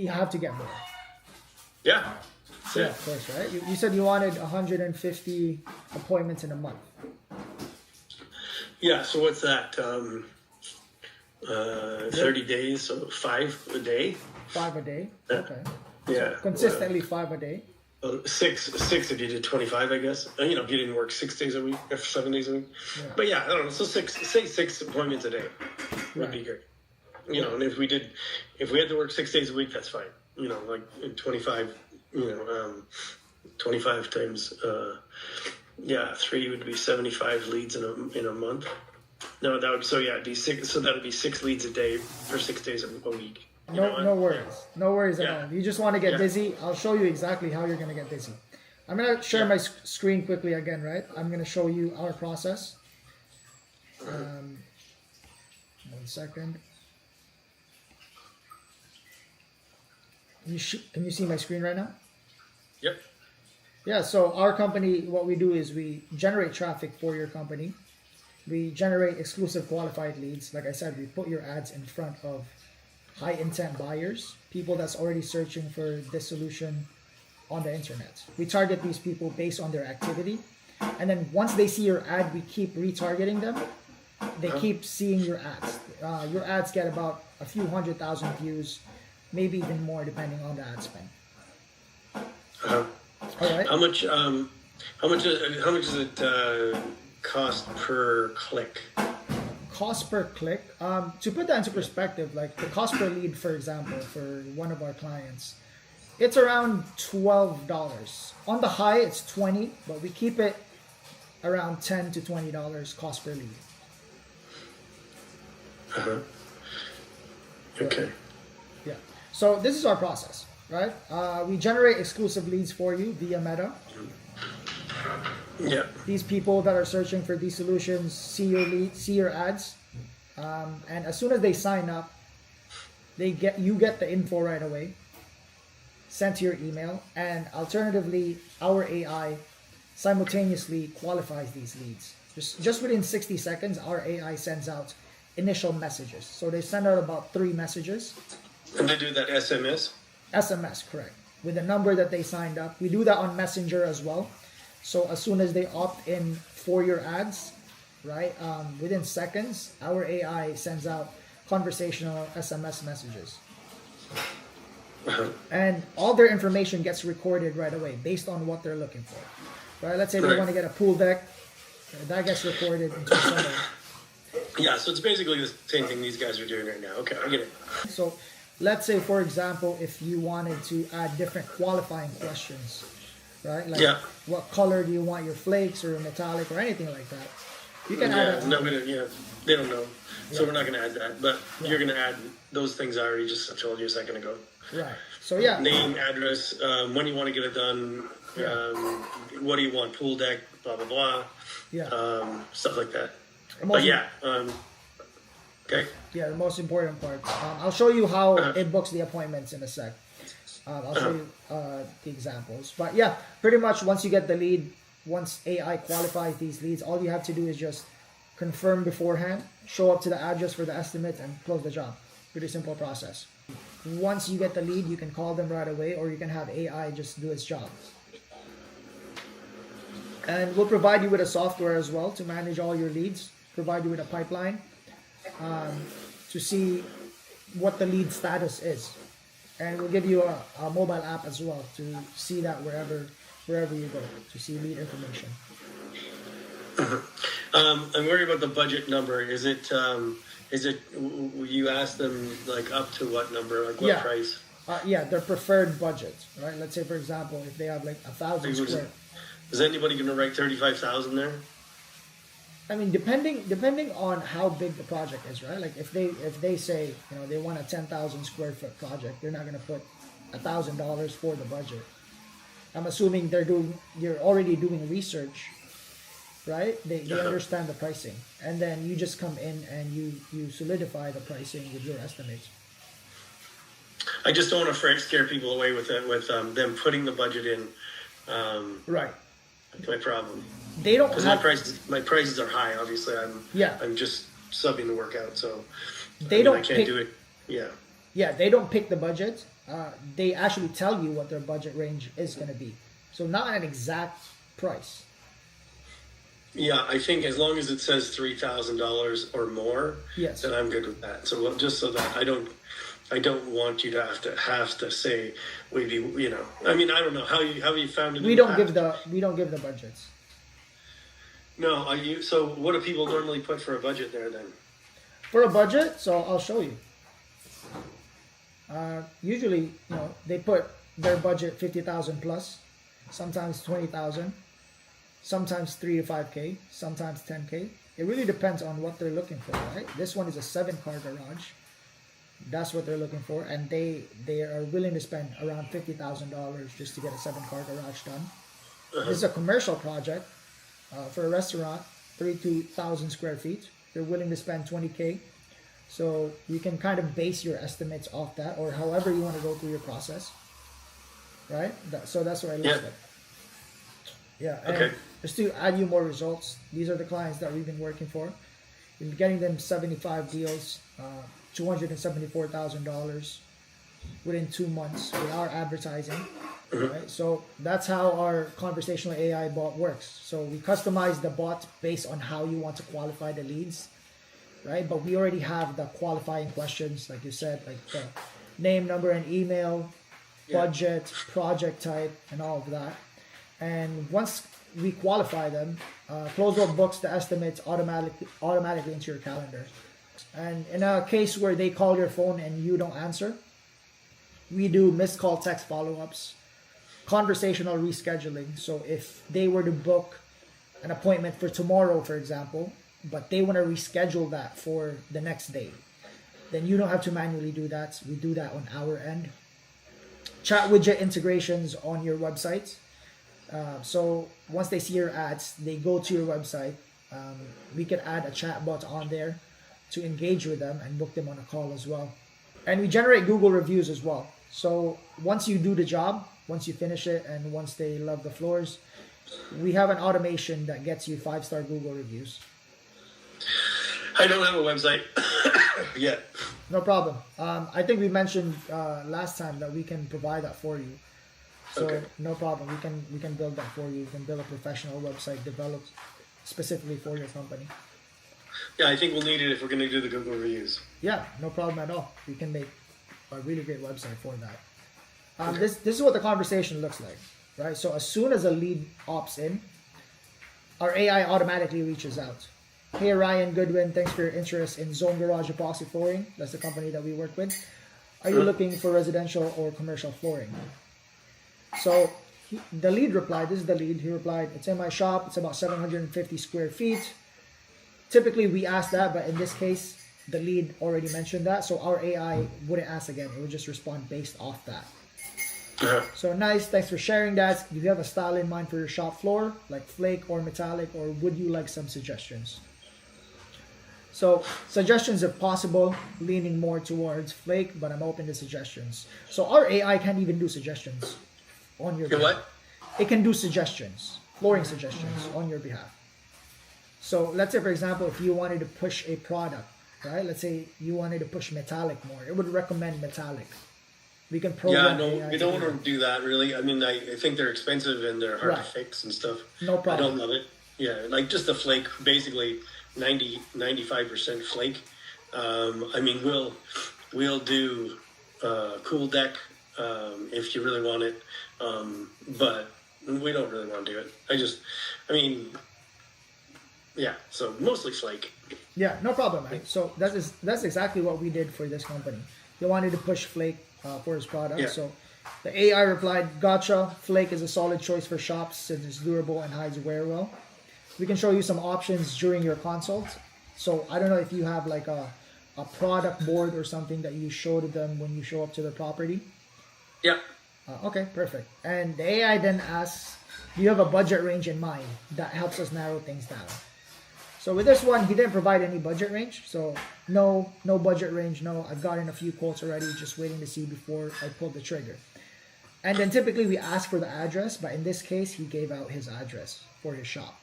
S1: have to get more.
S2: Yeah. That's
S1: Yeah,
S2: it.
S1: of course, right? You said you wanted 150 appointments in a month.
S2: Yeah. So what's that? 30 days, so 5 a day.
S1: 5 a day.
S2: Yeah.
S1: Okay.
S2: Yeah.
S1: Consistently 5 a day.
S2: Six if you did 25, I guess. If you didn't work 6 days a week, or 7 days a week.
S1: Yeah.
S2: But yeah, I don't know. So say 6 appointments a day would be great. And if we had to work 6 days a week, that's fine. Like 25. 25 times. 3 would be 75 leads in a month. No, that would it'd be 6. So that would be 6 leads a day for 6 days a week.
S1: No worries. No worries at
S2: Yeah.
S1: all. You just want to get
S2: Yeah.
S1: busy. I'll show you exactly how you're going to get busy. I'm going to share my screen quickly again, right? I'm going to show you our process. 1 second. Can you see my screen right now?
S2: Yep.
S1: Yeah, so our company, what we do is we generate traffic for your company. We generate exclusive qualified leads. Like I said, we put your ads in front of high intent buyers, people that's already searching for this solution on the internet. We target these people based on their activity. And then once they see your ad, we keep retargeting them. They keep seeing your ads. Your ads get about a few 100,000 views, maybe even more depending on the ad spend.
S2: Uh-huh.
S1: All right.
S2: How much does it cost per click?
S1: Cost per click. To put that into perspective, like the cost per lead, for example, for one of our clients, it's around $12. On the high, it's 20, but we keep it around $10 to $20 cost per lead.
S2: Uh-huh. Okay.
S1: Yeah. So this is our process, right? We generate exclusive leads for you via Meta.
S2: Yeah.
S1: These people that are searching for these solutions see your lead, see your ads, and as soon as they sign up, you get the info right away, sent to your email, and alternatively, our AI simultaneously qualifies these leads. Just within 60 seconds, our AI sends out initial messages. So they send out about 3 messages.
S2: And they do that SMS?
S1: SMS, correct. With the number that they signed up. We do that on Messenger as well. So as soon as they opt in for your ads, right, within seconds, our AI sends out conversational SMS messages. And all their information gets recorded right away based on what they're looking for. Right? Let's say they
S2: Right.
S1: want to get a pool deck. That gets recorded into Summary.
S2: Yeah, so it's basically the same thing these guys are doing right now. Okay, I get it.
S1: So let's say, for example, if you wanted to add different qualifying questions, right? Like
S2: Yeah.
S1: what color do you want your flakes or metallic or anything like that? You can add
S2: Yeah,
S1: a,
S2: no, they don't know. So
S1: Yeah.
S2: we're not going to add that. But
S1: Yeah.
S2: you're going to add those things I already just told you a second ago.
S1: right. So yeah,
S2: Name, address, when you want to get it done,
S1: Yeah.
S2: what do you want, pool deck, blah, blah, blah,
S1: yeah.
S2: stuff like that.
S1: The
S2: But
S1: most-
S2: yeah, okay.
S1: Yeah, the most important part. I'll show you how
S2: Uh-huh.
S1: it books the appointments in a sec. I'll show you the examples. But yeah, pretty much once you get the lead, once AI qualifies these leads, all you have to do is just confirm beforehand, show up to the address for the estimate, and close the job. Pretty simple process. Once you get the lead, you can call them right away, or you can have AI just do its job. And we'll provide you with a software as well to manage all your leads, provide you with a pipeline to see what the lead status is. And we'll give you a mobile app as well to see that wherever you go, to see lead information.
S2: I'm worried about the budget number. Is it, you ask them like up to what number, like what
S1: Yeah.
S2: price?
S1: Yeah, their preferred budget, right? Let's say, for example, if they have like 1,000
S2: Like, what is
S1: square.
S2: Is anybody going to write 35,000 there?
S1: I mean, depending on how big the project is, right? Like if they say, you know, they want a 10,000 square foot project, they're not going to put $1,000 for the budget. I'm assuming you're already doing research, right? They understand the pricing, and then you just come in and you solidify the pricing with your estimates.
S2: I just don't want to scare people away with it, with them putting the budget in.
S1: Right.
S2: That's my problem.
S1: They don't
S2: Because
S1: have.
S2: my prices are high. Obviously,
S1: Yeah.
S2: I'm just subbing the work out, so
S1: They don't
S2: I can't
S1: pick-
S2: do it. Yeah.
S1: Yeah, they don't pick the budget. They actually tell you what their budget range is going to be. So not an exact price.
S2: Yeah, I think as long as it says $3,000 or more,
S1: Yes.
S2: then I'm good with that. So just so that I don't want you to have to say maybe, you know. I mean, I don't know how you found it.
S1: We don't give the budgets.
S2: No, so what do people normally put for a budget there then?
S1: For a budget, so I'll show you. Usually, you know, they put their budget 50,000 plus, sometimes 20,000, sometimes 3 to 5K, sometimes 10K. It really depends on what they're looking for, right? This one is a 7-car garage. That's what they're looking for, and they are willing to spend around $50,000 just to get a 7-car garage done. This is a commercial project for a restaurant, 32,000 square feet. They're willing to spend 20K. So you can kind of base your estimates off that, or however you want to go through your process, right? So that's what I look
S2: Yeah.
S1: at. Yeah, and
S2: Okay.
S1: just to add you more results, these are the clients that we've been working for. We've been getting them 75 deals, $274,000 within 2 months with our advertising. Right? So that's how our conversational AI bot works. So we customize the bot based on how you want to qualify the leads, right? But we already have the qualifying questions, like you said, like the name, number, and email, budget, project type, and all of that. And once we qualify them, Closewell books the estimates automatically into your calendar. And in a case where they call your phone and you don't answer, we do missed call text follow-ups, conversational rescheduling. So if they were to book an appointment for tomorrow, for example, but they want to reschedule that for the next day, then you don't have to manually do that. We do that on our end. Chat widget integrations on your website. So once they see your ads, they go to your website. We can add a chatbot on there to engage with them and book them on a call as well. And we generate Google reviews as well. So once you do the job, once you finish it, and once they love the floors, we have an automation that gets you 5-star Google reviews.
S2: I don't have a website yet.
S1: No problem. I think we mentioned last time that we can provide that for you. So
S2: Okay.
S1: no problem. We can build that for you. We can build a professional website developed specifically for your company.
S2: Yeah, I think we'll need it if we're going to do the Google reviews.
S1: Yeah, no problem at all. We can make a really great website for that.
S2: Okay.
S1: This is what the conversation looks like, right? So as soon as a lead opts in, our AI automatically reaches out. Hey Ryan Goodwin, thanks for your interest in Zone Garage Epoxy Flooring. That's the company that we work with. Are you looking for residential or commercial flooring? So the lead replied, this is the lead, he replied, it's in my shop, it's about 750 square feet. Typically we ask that, but in this case, the lead already mentioned that, so our AI wouldn't ask again, it would just respond based off that.
S2: Uh-huh.
S1: So nice, thanks for sharing that. Do you have a style in mind for your shop floor, like flake or metallic, or would you like some suggestions? So suggestions if possible, leaning more towards flake, but I'm open to suggestions. So our AI can't even do suggestions on your
S2: You
S1: behalf.
S2: what?
S1: It can do suggestions, flooring suggestions on your behalf. So let's say, for example, if you wanted to push a product, right? Let's say you wanted to push metallic more. It would recommend metallic. We can program
S2: Yeah, no,
S1: AI
S2: we
S1: to
S2: don't
S1: do
S2: want to do that really. I mean, I think they're expensive and they're hard to
S1: Right.
S2: fix and stuff.
S1: No
S2: I
S1: problem.
S2: don't love it. Yeah, like just the flake, basically 95% flake. I mean, we'll do cool deck if you really want it, but we don't really want to do it. Yeah, so mostly flake.
S1: Yeah, no problem, man. So that's exactly what we did for this company. They wanted to push flake for his product.
S2: Yeah.
S1: So the AI replied, "Gotcha. Flake is a solid choice for shops since it's durable and hides wear well. We can show you some options during your consult." So I don't know if you have like a product board or something that you show to them when you show up to the property.
S2: Yeah.
S1: Okay, perfect. And the AI then asks, do you have a budget range in mind? That helps us narrow things down. So with this one, he didn't provide any budget range. So no budget range. No, I've gotten a few quotes already, just waiting to see before I pull the trigger. And then typically we ask for the address, but in this case, he gave out his address for his shop.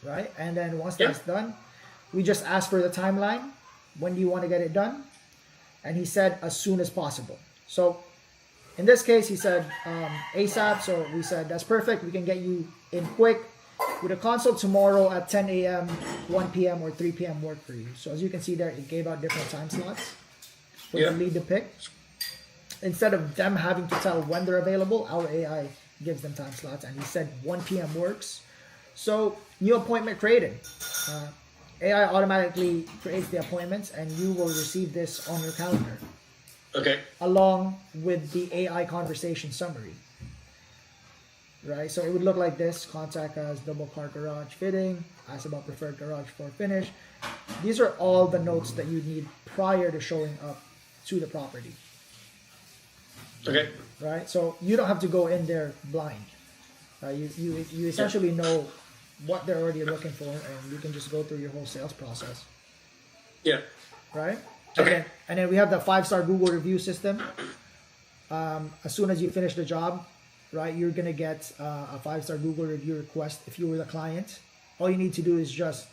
S1: Right? And then once that's done, we just ask for the timeline. When do you want to get it done? And he said as soon as possible. So in this case, he said ASAP. So we said, that's perfect. We can get you in quick. With a consult tomorrow at 10 a.m., 1 p.m., or 3 p.m. work for you. So as you can see there, it gave out different time slots for the lead to pick. Instead of them having to tell when they're available, our AI gives them time slots. And he said 1 p.m. works. So new appointment created. AI automatically creates the appointments and you will receive this on your calendar.
S2: Okay.
S1: Along with the AI conversation summary. Right, so it would look like this. Contact us, double car garage fitting, ask about preferred garage floor finish. These are all the notes that you need prior to showing up to the property.
S2: Okay.
S1: Right, so you don't have to go in there blind. You essentially know what they're already looking for, and you can just go through your whole sales process.
S2: Yeah.
S1: Right?
S2: Okay.
S1: And then we have the 5-star Google review system. As soon as you finish the job, right, you're gonna get a 5-star Google review request if you were the client. All you need to do is just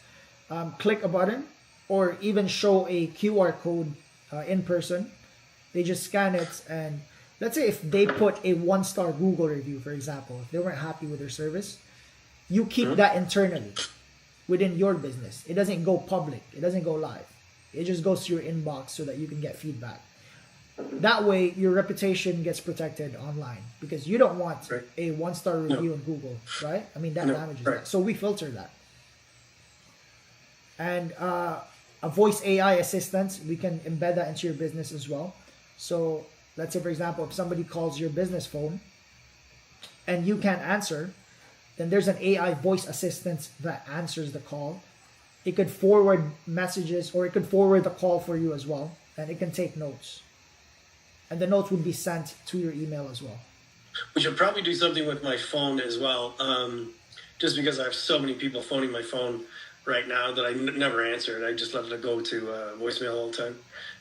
S1: click a button or even show a QR code in person. They just scan it, and let's say if they put a 1-star Google review, for example, if they weren't happy with their service, you keep that internally within your business. It doesn't go public. It doesn't go live. It just goes to your inbox so that you can get feedback. That way, your reputation gets protected online because you don't want a 1-star review on Google, right? I mean, that damages that. So we filter that. And a voice AI assistant, we can embed that into your business as well. So let's say, for example, if somebody calls your business phone and you can't answer, then there's an AI voice assistant that answers the call. It could forward messages or it could forward the call for you as well. And it can take notes. And the notes would be sent to your email as well.
S2: We should probably do something with my phone as well. Just because I have so many people phoning my phone. right now that I never answer it. I just let it go to voicemail all the time,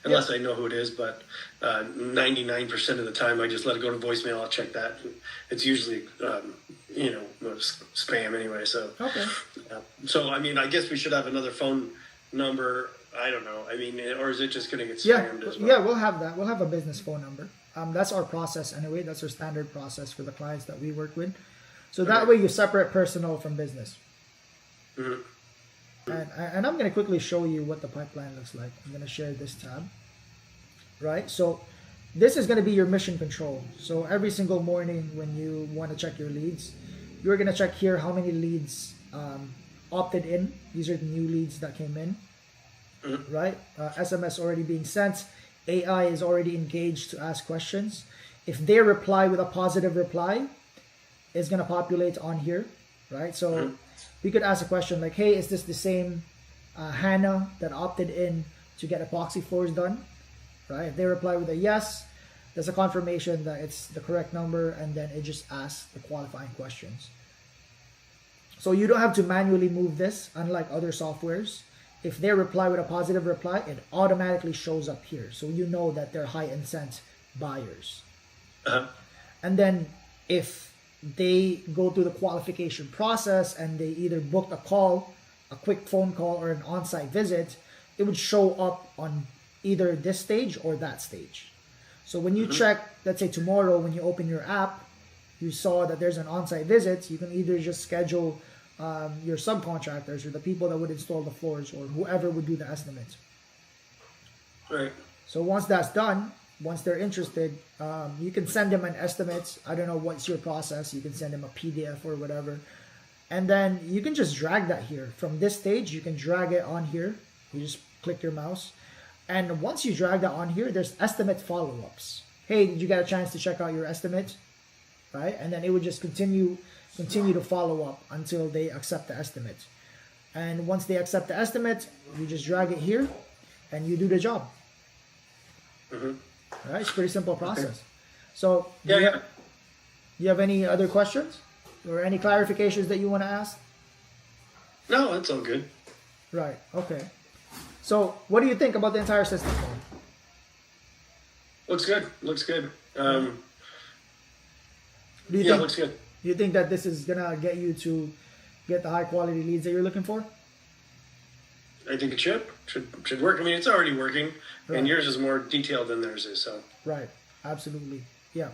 S2: unless I know who it is. But 99% of the time, I just let it go to voicemail. I'll check that. It's usually spam anyway. So
S1: Okay.
S2: so I mean, I guess we should have another phone number. I don't know. I mean, or is it just going to get
S1: Yeah,
S2: spammed as well?
S1: yeah, we'll have that. We'll have a business phone number. That's our process anyway. That's our standard process for the clients that we work with. So that way you separate personal from business.
S2: Mhm.
S1: And I'm going to quickly show you what the pipeline looks like. I'm going to share this tab. Right? So this is going to be your mission control. So every single morning when you want to check your leads, you're going to check here how many leads opted in. These are the new leads that came in. Right? SMS already being sent. AI is already engaged to ask questions. If they reply with a positive reply, it's going to populate on here. Right? So we could ask a question like, hey, is this the same Hannah that opted in to get epoxy floors done? Right? If they reply with a yes, there's a confirmation that it's the correct number, and then it just asks the qualifying questions. So you don't have to manually move this, unlike other softwares. If they reply with a positive reply, it automatically shows up here. So you know that they're high intent buyers. And then if they go through the qualification process and they either booked a call, a quick phone call, or an on-site visit, it would show up on either this stage or that stage. So when you check, let's say tomorrow when you open your app, you saw that there's an on-site visit, you can either just schedule your subcontractors or the people that would install the floors or whoever would do the estimate.
S2: Right.
S1: So once that's done, once they're interested, you can send them an estimate. I don't know what's your process. You can send them a PDF or whatever. And then you can just drag that here. From this stage, you can drag it on here. You just click your mouse. And once you drag that on here, there's estimate follow-ups. Hey, did you get a chance to check out your estimate? Right? And then it would just continue to follow up until they accept the estimate. And once they accept the estimate, you just drag it here and you do the job. All right, it's a pretty simple process. So you have any other questions or any clarifications that you want to ask?
S2: No, that's all good.
S1: Right. Okay. So what do you think about the entire system?
S2: Looks good. Looks good.
S1: Do you think,
S2: looks good.
S1: do you think that this is gonna get you to get the high quality leads that you're looking for?
S2: I think it should work. I mean, it's already working,
S1: Right.
S2: and yours is more detailed than theirs is. So
S1: Right. Absolutely. Yeah.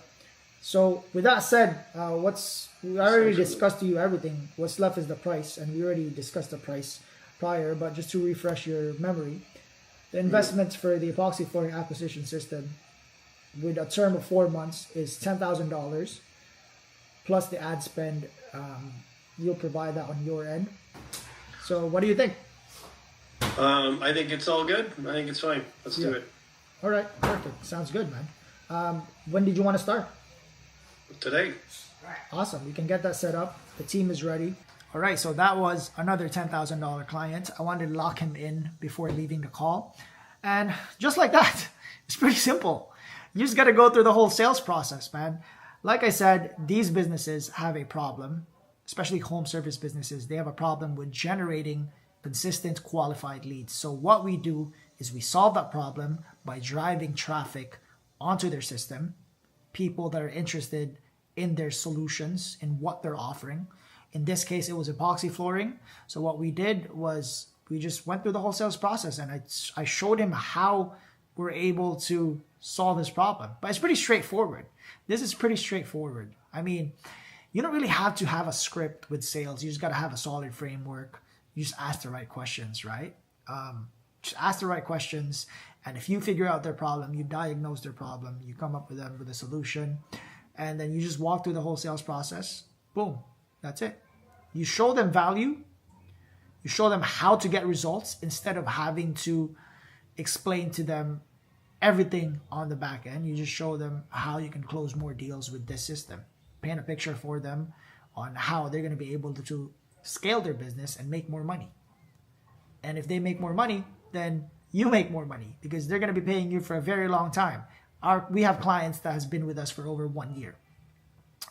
S1: So with that said, we already discussed to you everything. What's left is the price, and we already discussed the price prior. But just to refresh your memory, the investment for the epoxy flooring acquisition system, with a term of 4 months, is $10,000 plus the ad spend. You'll provide that on your end. So what do you think?
S2: I think it's all good. I think it's fine. Let's do it
S1: All right, perfect. Sounds good, man. When did you want to start?
S2: today.
S1: Awesome. You can get that set up. The team is ready. All right, so that was another $10,000 client. I wanted to lock him in before leaving the call. And just like that, it's pretty simple. You just got to go through the whole sales process, man. Like I said, these businesses have a problem, especially home service businesses. They have a problem with generating consistent qualified leads. So what we do is we solve that problem by driving traffic onto their system, people that are interested in their solutions, in what they're offering. In this case, it was epoxy flooring. So what we did was we just went through the whole sales process, and I showed him how we're able to solve this problem. But it's pretty straightforward. This is pretty straightforward. I mean, you don't really have to have a script with sales. You just got to have a solid framework. You just ask the right questions, right? Just ask the right questions. And if you figure out their problem, you diagnose their problem, you come up with them with a solution, and then you just walk through the whole sales process. Boom. That's it. You show them value. You show them how to get results instead of having to explain to them everything on the back end. You just show them how you can close more deals with this system. Paint a picture for them on how they're going to be able to scale their business and make more money. And if they make more money, then you make more money because they're going to be paying you for a very long time. We have clients that has been with us for over 1 year.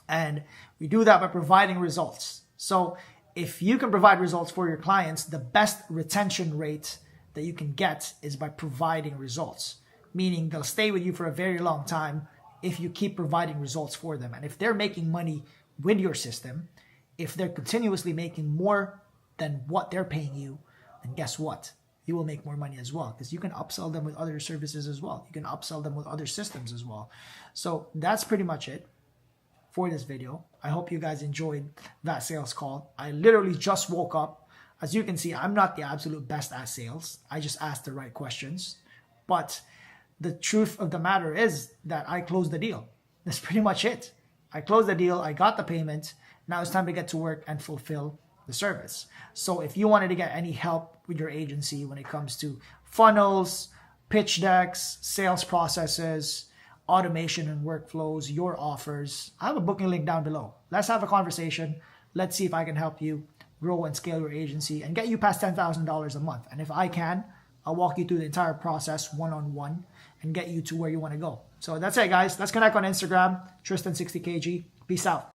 S1: And we do that by providing results. So if you can provide results for your clients, the best retention rate that you can get is by providing results, meaning they'll stay with you for a very long time if you keep providing results for them. And if they're making money with your system, if they're continuously making more than what they're paying you, then guess what? You will make more money as well, because you can upsell them with other services as well. You can upsell them with other systems as well. So that's pretty much it for this video. I hope you guys enjoyed that sales call. I literally just woke up. As you can see, I'm not the absolute best at sales. I just asked the right questions. But the truth of the matter is that I closed the deal. That's pretty much it. I closed the deal. I got the payment. Now it's time to get to work and fulfill the service. So if you wanted to get any help with your agency when it comes to funnels, pitch decks, sales processes, automation and workflows, your offers, I have a booking link down below. Let's have a conversation. Let's see if I can help you grow and scale your agency and get you past $10,000 a month. And if I can, I'll walk you through the entire process one-on-one and get you to where you want to go. So that's it, guys. Let's connect on Instagram, Tristan60kg. Peace out.